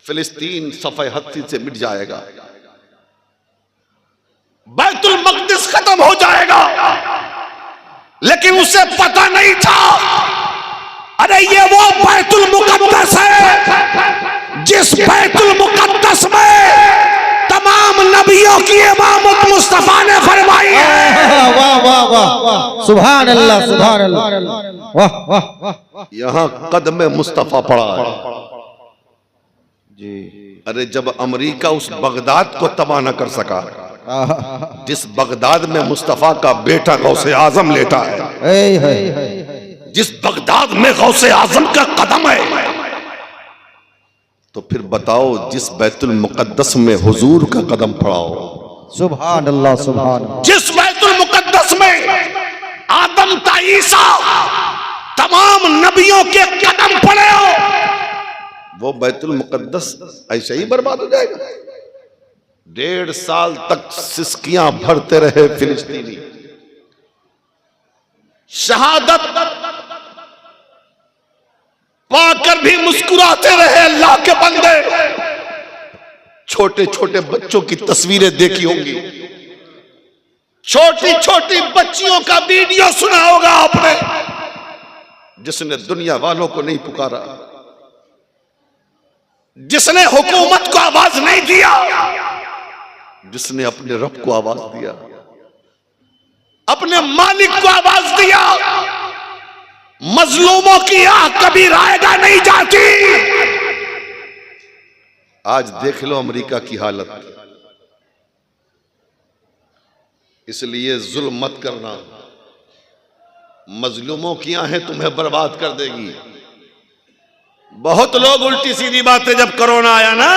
S1: फिलिस्तीन सफे हत्ती से मिट जाएगा, बैतुल मक़दिस खत्म हो जाएगा, लेकिन उसे पता नहीं था, अरे ये वो बैतुल मुक़द्दस है जिस बैतुल मुक़द्दस में तमाम नबियों की इमामत मुस्तफा ने फरमाई है।
S2: वाह वाह वाह सुभान अल्लाह सुभान अल्लाह वाह वाह वाह
S1: यहां कदम मुस्तफा पड़ा है।
S2: जी
S1: अरे जब अमेरिका उस बगदाद को तबाह न कर सका, जिस बगदाद में मुस्तफा का बेटा गौसे आजम लेटा है, जिस बगदाद में गौसे आजम का कदम है, तो फिर बताओ जिस बैतुल मुक़द्दस में हुजूर का कदम पड़ा हो।
S2: सुभान अल्लाह सुभान अल्लाह।
S1: जिस बैतुल मुक़द्दस में आदम ता ईसा तमाम नबियों के कदम पड़े हो, वो बैतुल मुक़द्दस ऐसे ही बर्बाद हो जाएगा। 1.5 साल तक सिसकियां भरते रहे फिलिस्तीनी, शहादत पाकर भी मुस्कुराते रहे अल्लाह के बंदे। छोटे छोटे बच्चों की तस्वीरें देखी होंगी, छोटी छोटी बच्चियों का वीडियो सुना होगा आपने, जिसने दुनिया वालों को नहीं पुकारा, जिसने हुकूमत को आवाज नहीं दिया, जिसने अपने रब को आवाज दिया, अपने मालिक को आवाज दिया। मजलूमों की आह कभी रायगा नहीं जाती। आज देख लो अमेरिका की हालत। इसलिए जुल्म मत करना, मजलूमों की आहें तुम्हें बर्बाद कर देगी। बहुत लोग उल्टी सीधी बातें, जब कोरोना आया ना,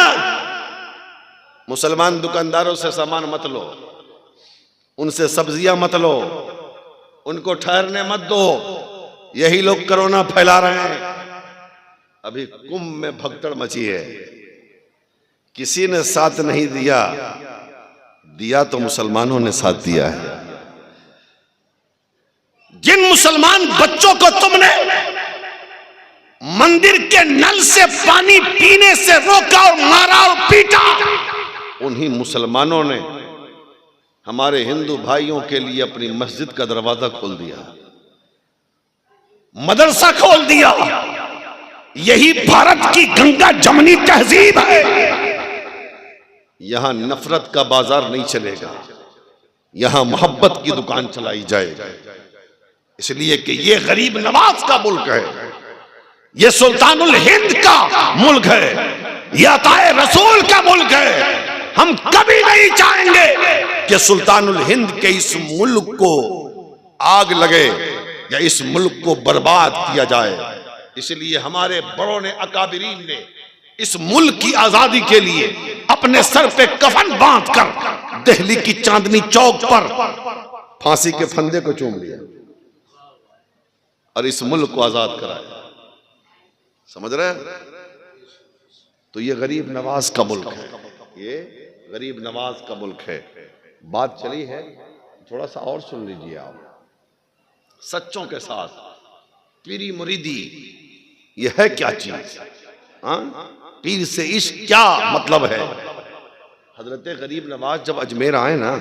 S1: मुसलमान दुकानदारों से सामान मत लो, उनसे सब्जियां मत लो, उनको ठहरने मत दो, यही लोग कोरोना फैला रहे हैं। अभी कुंभ में भगदड़ मची है, किसी ने साथ नहीं दिया, दिया तो मुसलमानों ने साथ दिया है। जिन मुसलमान बच्चों को तुमने मंदिर के नल से पानी पीने से रोका और मारा और पीटा, उन्हीं मुसलमानों ने हमारे हिंदू भाइयों के लिए अपनी मस्जिद का दरवाजा खोल दिया, मदरसा खोल दिया। यही भारत की गंगा जमनी तहजीब है। यहां नफरत का बाजार नहीं चलेगा, यहां मोहब्बत की दुकान चलाई जाएगी। इसलिए कि ये गरीब नवाज का मुल्क है, ये सुल्तानुल हिंद का मुल्क है, ये अताए रसूल का मुल्क है। हम कभी नहीं चाहेंगे कि सुल्तानुल हिंद के इस मुल्क को आग लगे या इस मुल्क को बर्बाद किया जाए। इसलिए हमारे बड़ों ने, अकाबिरीन ने इस मुल्क की आजादी के लिए अपने सर पे कफन बांधकर दिल्ली की चांदनी चौक पर फांसी के फंदे को चूम लिया और इस मुल्क को आजाद कराया। समझ रहे हैं? तो ये गरीब नवाज का मुल्क है, ये गरीब नवाज का मुल्क है। बात चली है, थोड़ा सा और सुन लीजिए आप। सच्चों के साथ पीरी मुरीदी ये है क्या चीज? पीर से इश्क क्या मतलब है? हजरत गरीब नवाज जब अजमेर आए ना,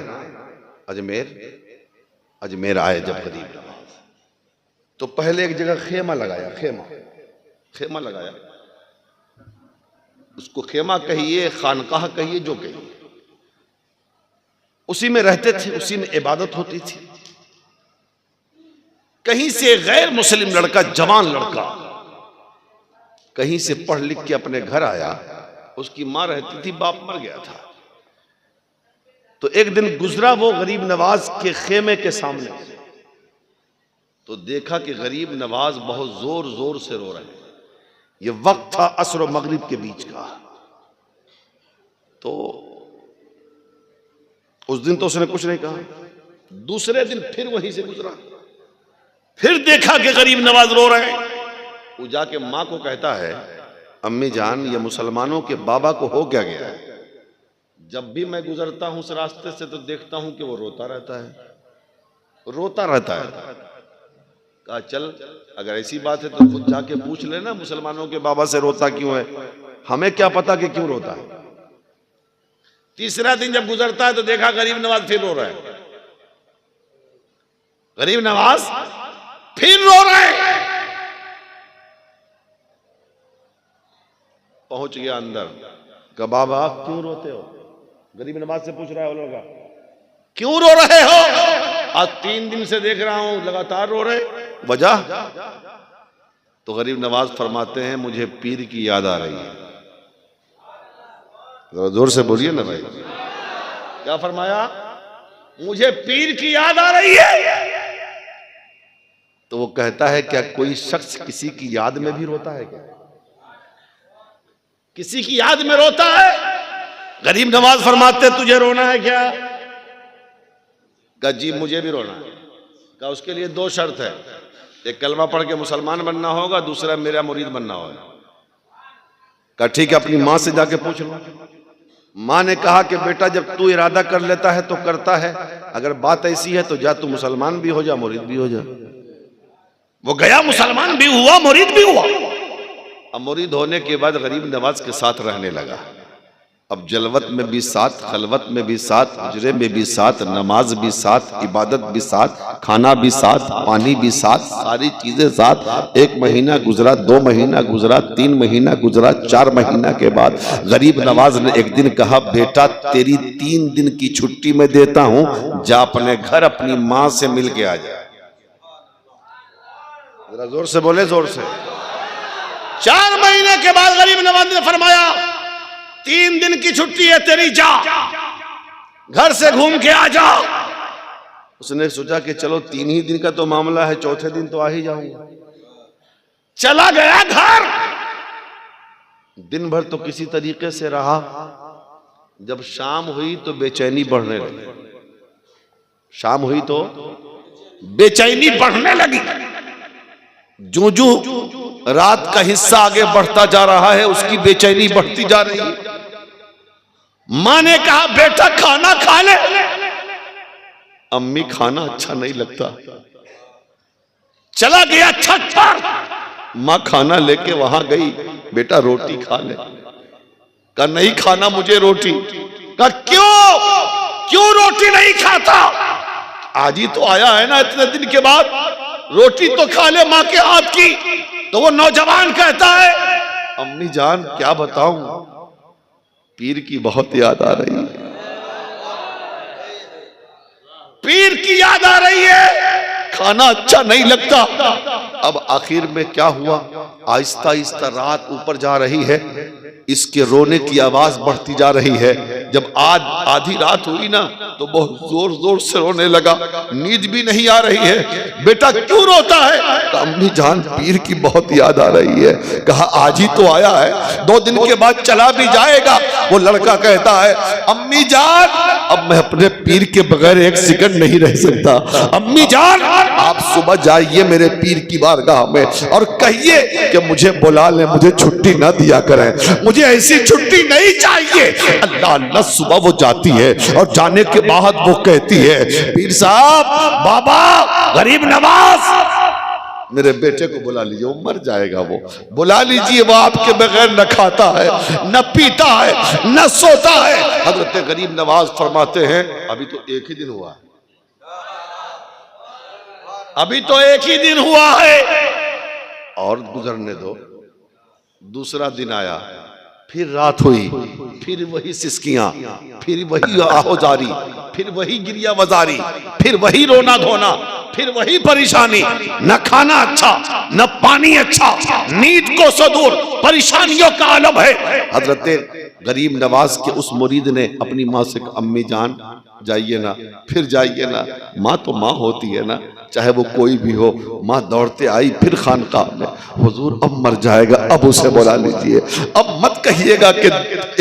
S1: अजमेर आए जब गरीब नवाज, तो पहले एक जगह खेमा लगाया, खेमा लगाया। उसको खेमा कहिए, खानकाह कहिए, जो कहिए, उसी में रहते थे, उसी में इबादत होती थी। कहीं से गैर मुस्लिम लड़का, जवान लड़का, कहीं से पढ़ लिख के अपने घर आया। उसकी मां रहती थी, बाप मर गया था। तो एक दिन गुजरा वो गरीब नवाज के खेमे के सामने, तो देखा कि गरीब नवाज बहुत जोर जोर से रो रहे हैं। ये वक्त था असर और मगरिब के बीच का। तो उस दिन तो उसने कुछ नहीं कहा। दूसरे दिन फिर वहीं से गुजरा, फिर देखा कि गरीब नवाज रो रहे हैं। वो जाके माँ को कहता है, अम्मी जान, ये मुसलमानों के बाबा को हो क्या गया है? जब भी मैं गुजरता हूं उस रास्ते से तो देखता हूं कि वो रोता रहता है, रोता रहता है। कहा चल, अगर ऐसी बात है तो खुद जाके पूछ लेना मुसलमानों के बाबा से रोता क्यों है, हमें क्या पता कि क्यों रोता है। तीसरा दिन जब गुजरता है तो देखा गरीब नवाज फिर रो रहा है, गरीब नवाज फिर रो रहे हैं। पहुंच गया अंदर, कहा बाबा क्यों रोते हो? गरीब नवाज से पूछ रहा है वो लड़का, क्यों रो रहे हो? आज 3 दिन से देख रहा हूं लगातार रो रहे, वजह? तो गरीब नवाज फरमाते हैं, मुझे पीर की याद आ रही है। जोर से बोलिए ना भाई, क्या फरमाया? मुझे पीर की याद आ रही है। तो वो कहता है, क्या कोई शख्स किसी की याद में भी रोता है क्या? किसी की याद में रोता है? गरीब नवाज फरमाते, तुझे रोना है क्या? कहा जी मुझे भी रोना है। कहा उसके लिए 2 शर्त है, एक कलमा पढ़ के मुसलमान बनना होगा, दूसरा मेरा मुरीद बनना होगा। कहा ठीक है, अपनी माँ से जाके पूछ लो। माँ ने कहा कि बेटा जब तू इरादा कर लेता है तो करता है, अगर बात ऐसी है तो जा तू मुसलमान भी हो जा, मुरीद भी हो जा। वो गया, मुसलमान भी हुआ, मुरीद भी हुआ। अब मुरीद होने के बाद गरीब नवाज के साथ रहने लगा। अब जलवत में भी साथ, खलवत में भी साथ, हुजरे में भी साथ, नमाज भी साथ, इबादत भी साथ, खाना भी साथ, पानी भी साथ, सारी चीजें साथ। 1 महीना गुजरा, 2 महीना गुजरा, 3 महीना गुजरा, 4 महीना के बाद गरीब नवाज ने एक दिन कहा, बेटा तेरी 3 दिन की छुट्टी मैं देता हूं, जा अपने घर अपनी मां से मिल के आ जा। जरा जोर से बोले, जोर से। 4 महीने के बाद गरीब नवाज ने फरमाया, 3 दिन की छुट्टी है तेरी, जा घर से घूम के आ जा। उसने सोचा कि चलो 3 ही दिन का तो मामला है, चौथे दिन तो आ ही जाऊंगा। चला गया घर। दिन भर तो किसी तरीके से रहा। जब शाम हुई तो बेचैनी बढ़ने लगी। शाम हुई तो बेचैनी बढ़ने लगी। जो जो रात का हिस्सा आगे बढ़ता जा रहा है, उसकी बेचैनी बढ़ती जा रही है। मां ने कहा, बेटा खाना खा ले। अम्मी खाना अच्छा नहीं लगता। चला गया छत पर, मां खाना लेके वहां गई, बेटा रोटी खा ले। कहा नहीं खाना मुझे रोटी। कहा क्यों रोटी नहीं खाता? आज ही तो आया है ना इतने दिन के बाद, रोटी तो खा ले मां के हाथ की। तो वो नौजवान कहता है, अम्मी जान क्या बताऊं, पीर की बहुत याद आ रही है, पीर की याद आ रही है, खाना अच्छा नहीं लगता। अब आखिर में क्या हुआ, आहिस्ता आहिस्ता रात ऊपर जा रही है, इसके रोने की आवाज बढ़ती जा रही है। जब आज आधी रात हुई ना तो बहुत जोर जोर से रोने लगा, नींद भी नहीं आ रही है। बेटा क्यों रोता है? अम्मी जान पीर की बहुत याद आ रही है। कहा आज ही तो आया है, 2 दिन के बाद चला भी जाएगा। वो लड़का कहता है, अम्मी जान अब मैं अपने पीर के बगैर 1 सेकंड नहीं रह सकता। अम्मी जान आप सुबह जाइए मेरे पीर की बारगाह में और कहिए कि मुझे बुला ले, मुझे छुट्टी ना दिया करें, मुझे ऐसी छुट्टी नहीं चाहिए। अल्लाह अल्लाह सुबह वो जाती है और जाने के बाद वो कहती है, पीर साहब, बाबा, गरीब नवाज, मेरे बेटे को बुला लीजिए, वो मर जाएगा। वो बुला लीजिए, वो आपके बगैर न खाता है, न पीता है, न सोता है। हजरत गरीब नवाज फरमाते हैं, अभी तो 1 ही दिन हुआ है, अभी तो 1 ही दिन हुआ है, और गुजरने दो। दूसरा दिन आया, फिर रात हुई, फिर वही सिसकियां, फिर वही आहोजारी, फिर वही गिरिया वजारी, फिर वही रोना धोना, फिर वही परेशानी। न खाना अच्छा, न पानी अच्छा, नींद को सदूर, परेशानियों का आलम है। हजरत गरीब नवाज के उस मुरीद ने अपनी माँ से, अम्मी जान जाइए ना, फिर जाइए ना, माँ तो माँ होती है ना, चाहे वो कोई भी हो। माँ दौड़ते आई फिर खानकाह में, हुजूर अब मर जाएगा, अब उसे बुला लीजिए, अब मत कहिएगा कि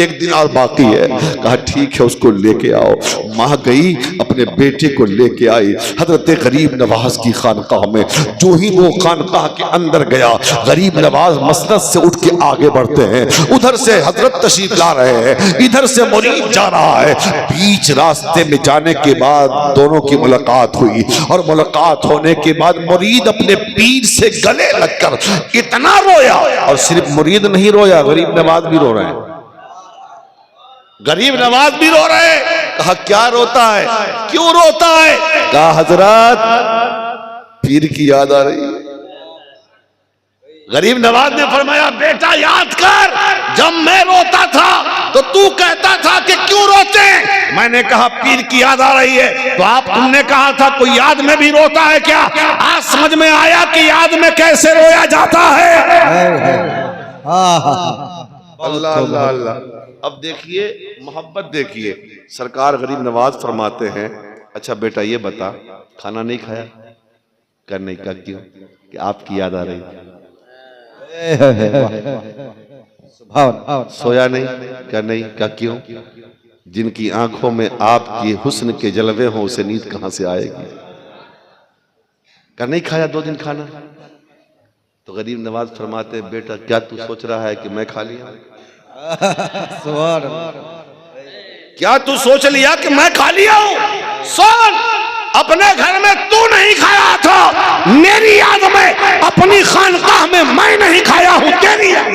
S1: एक दिन और बाकी है। कहा ठीक है, उसको लेके आओ। माँ गई, अपने बेटे को लेके आई हजरत गरीब नवाज की खानकाह में। जो ही वो खानकाह के अंदर गया, गरीब नवाज मसनद से उठ के आगे बढ़ते हैं, उधर से हजरत तशरीफ ला रहे हैं, इधर से मुरीद जा रहा है। बीच रास्ते में जाने के बाद दोनों की मुलाकात हुई, और मुलाकात होने के बाद मुरीद अपने पीर से गले लगकर इतना रोया, और सिर्फ मुरीद नहीं रोया, गरीब नवाज भी रो रहे हैं, गरीब नवाज भी रो रहे हैं। कहा क्या रोता है, क्यों रोता है? कहा हजरत पीर की याद आ रही है। गरीब नवाज ने फरमाया बेटा याद कर, जब मैं रोता था तो तू कहता था कि क्यों रोते हैं? मैंने कहा पीर की याद आ रही है, तो आप तुमने कहा था कोई याद में भी रोता है क्या? आज समझ में आया कि याद में कैसे रोया जाता है। अल्लाह अल्लाह अल्लाह। अब देखिए मोहब्बत देखिए, सरकार गरीब नवाज फरमाते हैं अच्छा बेटा ये बता खाना नहीं खाया? कर नहीं का क्यों? कि आपकी याद आ रही है। सोया नहीं? कर नहीं का क्यों? जिनकी आंखों में आपकी हुस्न के जलवे हों उसे नींद कहां से आएगी। कर नहीं खाया 2 दिन खाना? तो गरीब नवाज फरमाते बेटा क्या तू सोच रहा है कि मैं खा लिया? क्या तू सोच लिया कि मैं खा लिया हूं? सुन, अपने घर में तू नहीं खाया था, मेरी याद में अपनी खानकाह में मैं नहीं खाया हूं, तेरी याद।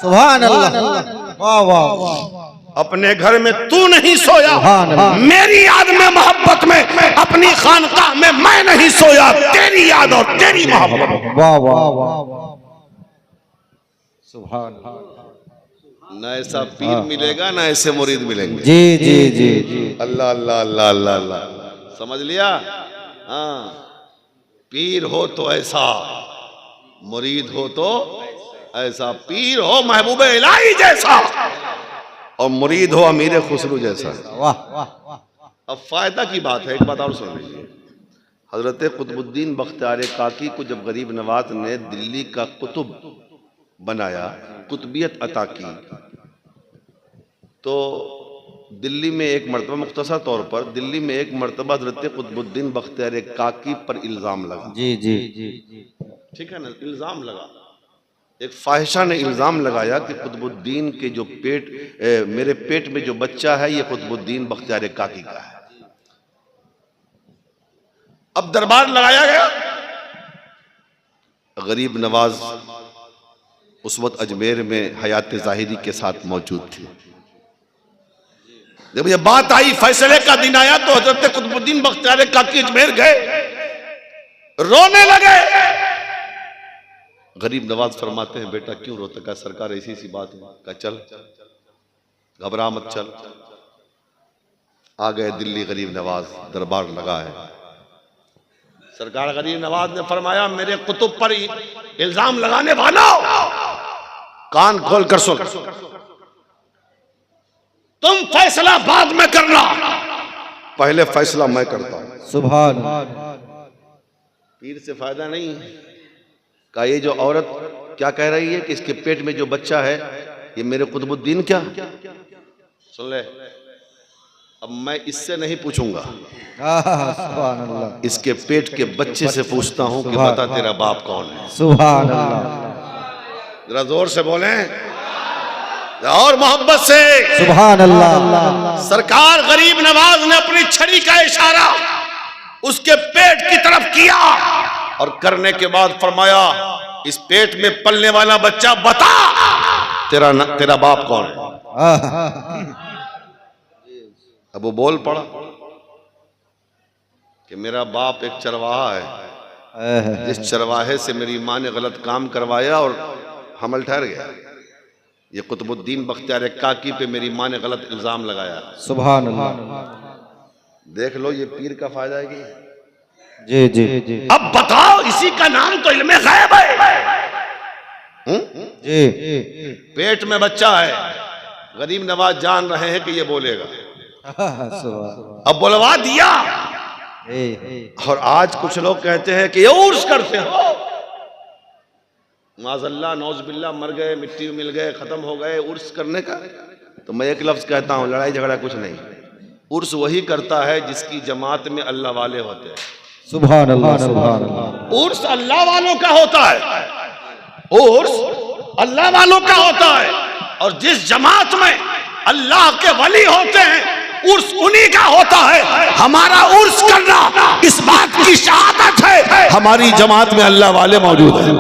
S2: सुभान अल्लाह, वाह वाह।
S1: अपने घर में तू नहीं सोया, मेरी याद में मोहब्बत में अपनी खानकाह में मैं नहीं सोया, तेरी याद और तेरी मोहब्बत।
S2: वाह वाह वाह, सुभान।
S1: न ऐसा पीर मिलेगा ना ऐसे मुरीद मिलेंगे।
S2: जी जी जी जी,
S1: अल्लाह अल्लाह अल्लाह अल्लाह अल्लाह। समझ लिया? हाँ, पीर हो तो ऐसा, मुरीद हो तो ऐसा। पीर हो महबूब इलाही जैसा, और मुरीद हो अमीर खुसरू जैसा।
S2: वाह वाह।
S1: अब फायदा की बात है, एक बात और सुन लीजिए। हजरत कुतुबुद्दीन बख्तियार काकी को जब गरीब नवाज ने दिल्ली का कुतुब बनाया, कुतुबियत अता की, तो दिल्ली में एक मरतबा, मुख्तसर तौर पर दिल्ली में एक मरतबा हजरत कुतुबुद्दीन बख्तियार काकी पर इल्ज़ाम लगा।
S2: जी जी जी,
S1: ठीक है ना, इल्ज़ाम लगा। एक फाहिशा ने इल्ज़ाम लगाया कि कुतुबुद्दीन के जो मेरे पेट में जो बच्चा है ये कुतुबुद्दीन बख्तियार काकी का है। अब दरबार लगाया गया। गरीब नवाज उस वक्त अजमेर में हयात ज़ाहिरी के साथ मौजूद थे। जब ये बात आई, फैसले का दिन आया, तो हजरत कुतुबुद्दीन बख्तियार काकी अजमेर गए, रोने लगे। गरीब नवाज फरमाते हैं बेटा क्यों रोता? का सरकार ऐसी सी बात है। का चल, घबरा मत, चल। आ गए दिल्ली गरीब नवाज, दरबार लगा है। सरकार गरीब नवाज ने फरमाया मेरे कुतुब पर इल्जाम लगाने वालों, कान खोल कर सुन, तुम फैसला बाद में करना, पहले फैसला मैं करता हूं।
S2: सुभान।
S1: पीर से फायदा नहीं है। का ये जो औरत क्या कह रही है कि इसके पेट में जो बच्चा है ये मेरे कुतुबुद्दीन क्या? सुन ले, अब मैं इससे नहीं पूछूंगा,
S2: सुभान अल्लाह,
S1: इसके पेट के बच्चे से पूछता हूं कि बता तेरा बाप कौन है?
S2: सुभान अल्लाह,
S1: जरा जोर से बोलें और मोहब्बत से
S2: सुभान अल्लाह।
S1: सरकार गरीब नवाज ने अपनी छड़ी का इशारा उसके पेट की तरफ किया और करने के बाद फरमाया इस पेट में पलने वाला बच्चा बता तेरा बाप कौन है? अब वो बोल पड़ा कि मेरा बाप एक चरवाहा है, जिस चरवाहे से मेरी माँ ने गलत काम करवाया और हमल ठहर गया। ये कुतुबुद्दीन बख्तियार काकी पे मेरी माँ ने गलत इल्जाम लगाया।
S2: सुभान अल्लाह।
S1: देख लो ये पीर का फायदा है कि
S2: जी जी जी।
S1: अब बताओ, इसी का नाम तो इल्मे गैब है।
S2: जी,
S1: पेट में बच्चा है, गरीब नवाज जान रहे हैं कि ये बोलेगा। अब बुलवा दिया, और आज कुछ लोग कहते हैं कि ये उर्स करते हो, माज़अल्लाह नौज़बिल्लाह, मर गए, मिट्टी में मिल गए, खत्म हो गए, उर्स करने का। तो मैं एक लफ्ज कहता हूं, लड़ाई झगड़ा कुछ नहीं। उर्स वही करता है जिसकी जमात में अल्लाह वाले होते हैं।
S2: सुभान अल्लाह, सुभान अल्लाह।
S1: उर्स अल्लाह वालों का होता है, उर्स अल्लाह वालों का होता है। और जिस जमात में अल्लाह के वली होते हैं, उर्स उन्हीं का होता है। हमारा उर्स करना इस बात की शहादत है हमारी जमात में अल्लाह वाले मौजूद हैं।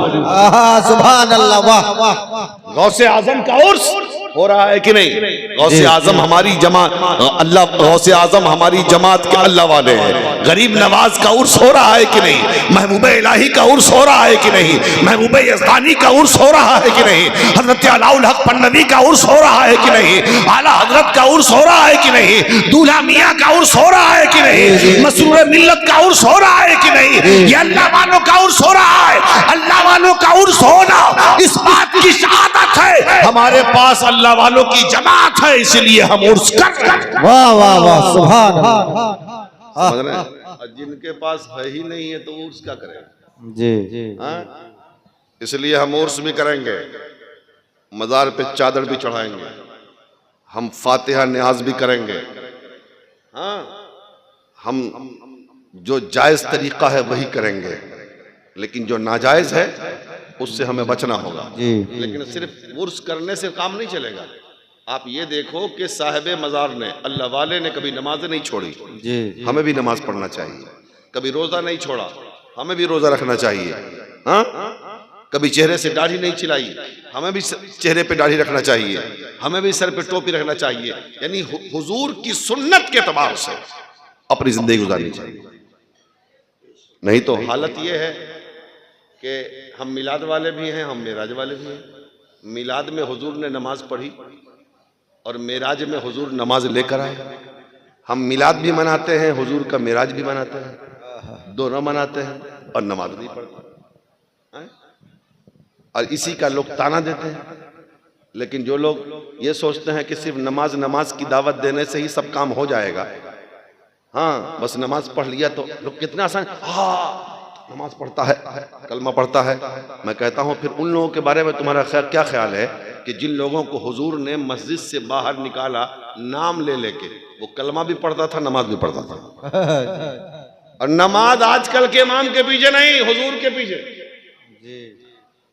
S2: सुभान अल्लाह, वाह वाह।
S1: गौसे आजम का उर्स हो रहा है कि नहीं? गौसे आजम हमारी जमात, अल्लाह, गौसे आजम हमारी जमात के अल्लाह वाले हैं। गरीब नवाज का उर्स हो रहा है कि नहीं? महबूब इलाही का उर्स हो रहा है कि नहीं? महबूब यज़दानी का उर्स हो रहा है कि नहीं? हजरत अलाउल हक पन्नवी का उर्स हो रहा है कि नहीं? आला हजरत का उर्स हो रहा है कि नहीं? दूल्हा मियाँ का उर्स हो रहा है कि नहीं? मसरूर मिल्लत का उर्स हो रहा है कि नहीं? ये अल्लाह वालों का उर्स हो रहा है। अल्लाह वालों का उर्स होना इस बात की शहादत है हमारे पास अल्लाह वालों की जमात है, इसलिए हम उर्स कर रहे हैं।
S2: वाह वाह वाह, सुभान अल्लाह।
S1: जिनके पास है ही नहीं है तो उर्स क्या करें?
S2: जी,
S1: इसलिए हम उर्स भी करेंगे, मज़ार पे चादर भी चढ़ाएंगे, हम फातिहा न्याज भी करेंगे। हाँ, हम जो जायज तरीका है वही करेंगे, लेकिन जो नाजायज है उससे हमें बचना होगा। लेकिन सिर्फ उर्स करने से काम नहीं चलेगा। आप ये देखो कि साहिब मज़ार ने, अल्लाह वाले ने कभी नमाज नहीं छोड़ी जी। हमें भी नमाज पढ़ना चाहिए। कभी रोजा नहीं छोड़ा, हमें भी रोजा रखना चाहिए। हाँ, कभी चेहरे से दाढ़ी नहीं छिलाई, हमें भी चेहरे पे दाढ़ी रखना चाहिए। हमें भी सर पे टोपी रखना चाहिए। यानी हुजूर की सुन्नत के एतबार से अपनी जिंदगी गुजारनी चाहिए। नहीं तो हालत ये है कि हम मिलाद वाले भी हैं, हम मेराज वाले भी हैं। मिलाद में हुजूर ने नमाज पढ़ी और मेराज में हुजूर नमाज लेकर आए। हम मिलाद भी मनाते हैं, हुजूर का मेराज भी मनाते हैं, दोनों मनाते हैं और नमाज नहीं पढ़ते हैं। और इसी का लोग ताना देते हैं। लेकिन जो लोग ये सोचते हैं कि सिर्फ नमाज की दावत देने से ही सब काम हो जाएगा, हाँ बस नमाज पढ़ लिया तो लोग कितना आसान, हाँ नमाज पढ़ता है, कलमा पढ़ता है। मैं कहता हूँ फिर उन लोगों के बारे में तुम्हारा क्या ख्याल है कि जिन लोगों को हुजूर ने मस्जिद से बाहर निकाला नाम ले लेके, वो कलमा भी पढ़ता था, नमाज भी पढ़ता था। और नमाज आजकल के इमाम के पीछे नहीं, हुजूर के पीछे।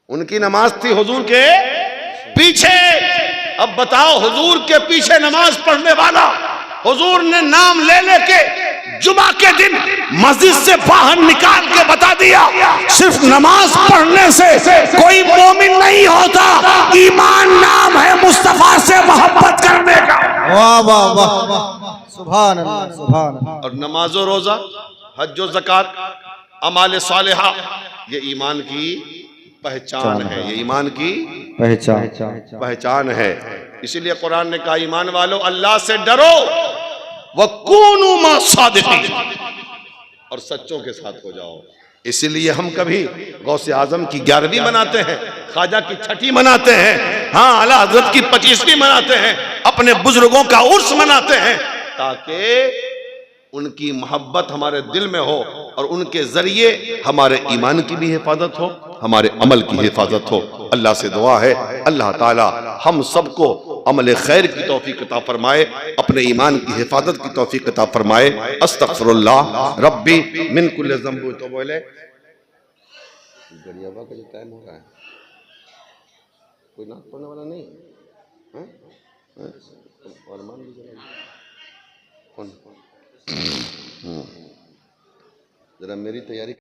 S1: उनकी नमाज थी हुजूर के पीछे। अब बताओ, हुजूर के पीछे नमाज पढ़ने वाला हुजूर ने नाम ले लेके जुमा के दिन मस्जिद से बाहर निकाल के बता दिया, सिर्फ नमाज पढ़ने से कोई मोमिन नहीं होता, ईमान नाम है मुस्तफा से मोहब्बत करने का।
S2: वाह वाह वाह, सुभान अल्लाह, सुभान अल्लाह।
S1: और नमाजो रोजा, हज्जो ज़कात, अमाल सालिहा, ये ईमान की पहचान है, ये ईमान की पहचान है। इसीलिए कुरान ने कहा, ईमान वालों अल्लाह से डरो, वकूनू मा सादिकीन, और सच्चों के साथ हो जाओ। इसीलिए हम कभी गौसे आजम की 11वीं मनाते हैं, ख्वाजा की 6ठी मनाते हैं, हाँ आला हजरत की 25वीं मनाते हैं, अपने बुजुर्गों का उर्स मनाते हैं, ताकि उनकी मोहब्बत हमारे दिल में हो और उनके जरिए हमारे ईमान की भी हिफाजत हो, हमारे अमल की हिफाजत हो। अल्लाह से दुआ है, अल्लाह ताला हम सबको अमल खैर की तौफीक अता फरमाए, अपने ईमान की हिफाजत की तौफीक अता फरमाए। अस्तगफिरुल्लाह रब्बी मिन कुल्लि ज़ंब। तो बोले गरियाबा का जो टाइम हो रहा है, कोई नाच पढ़ने वाला नहीं है? और मान लीजिए कौन, जरा मेरी तैयारी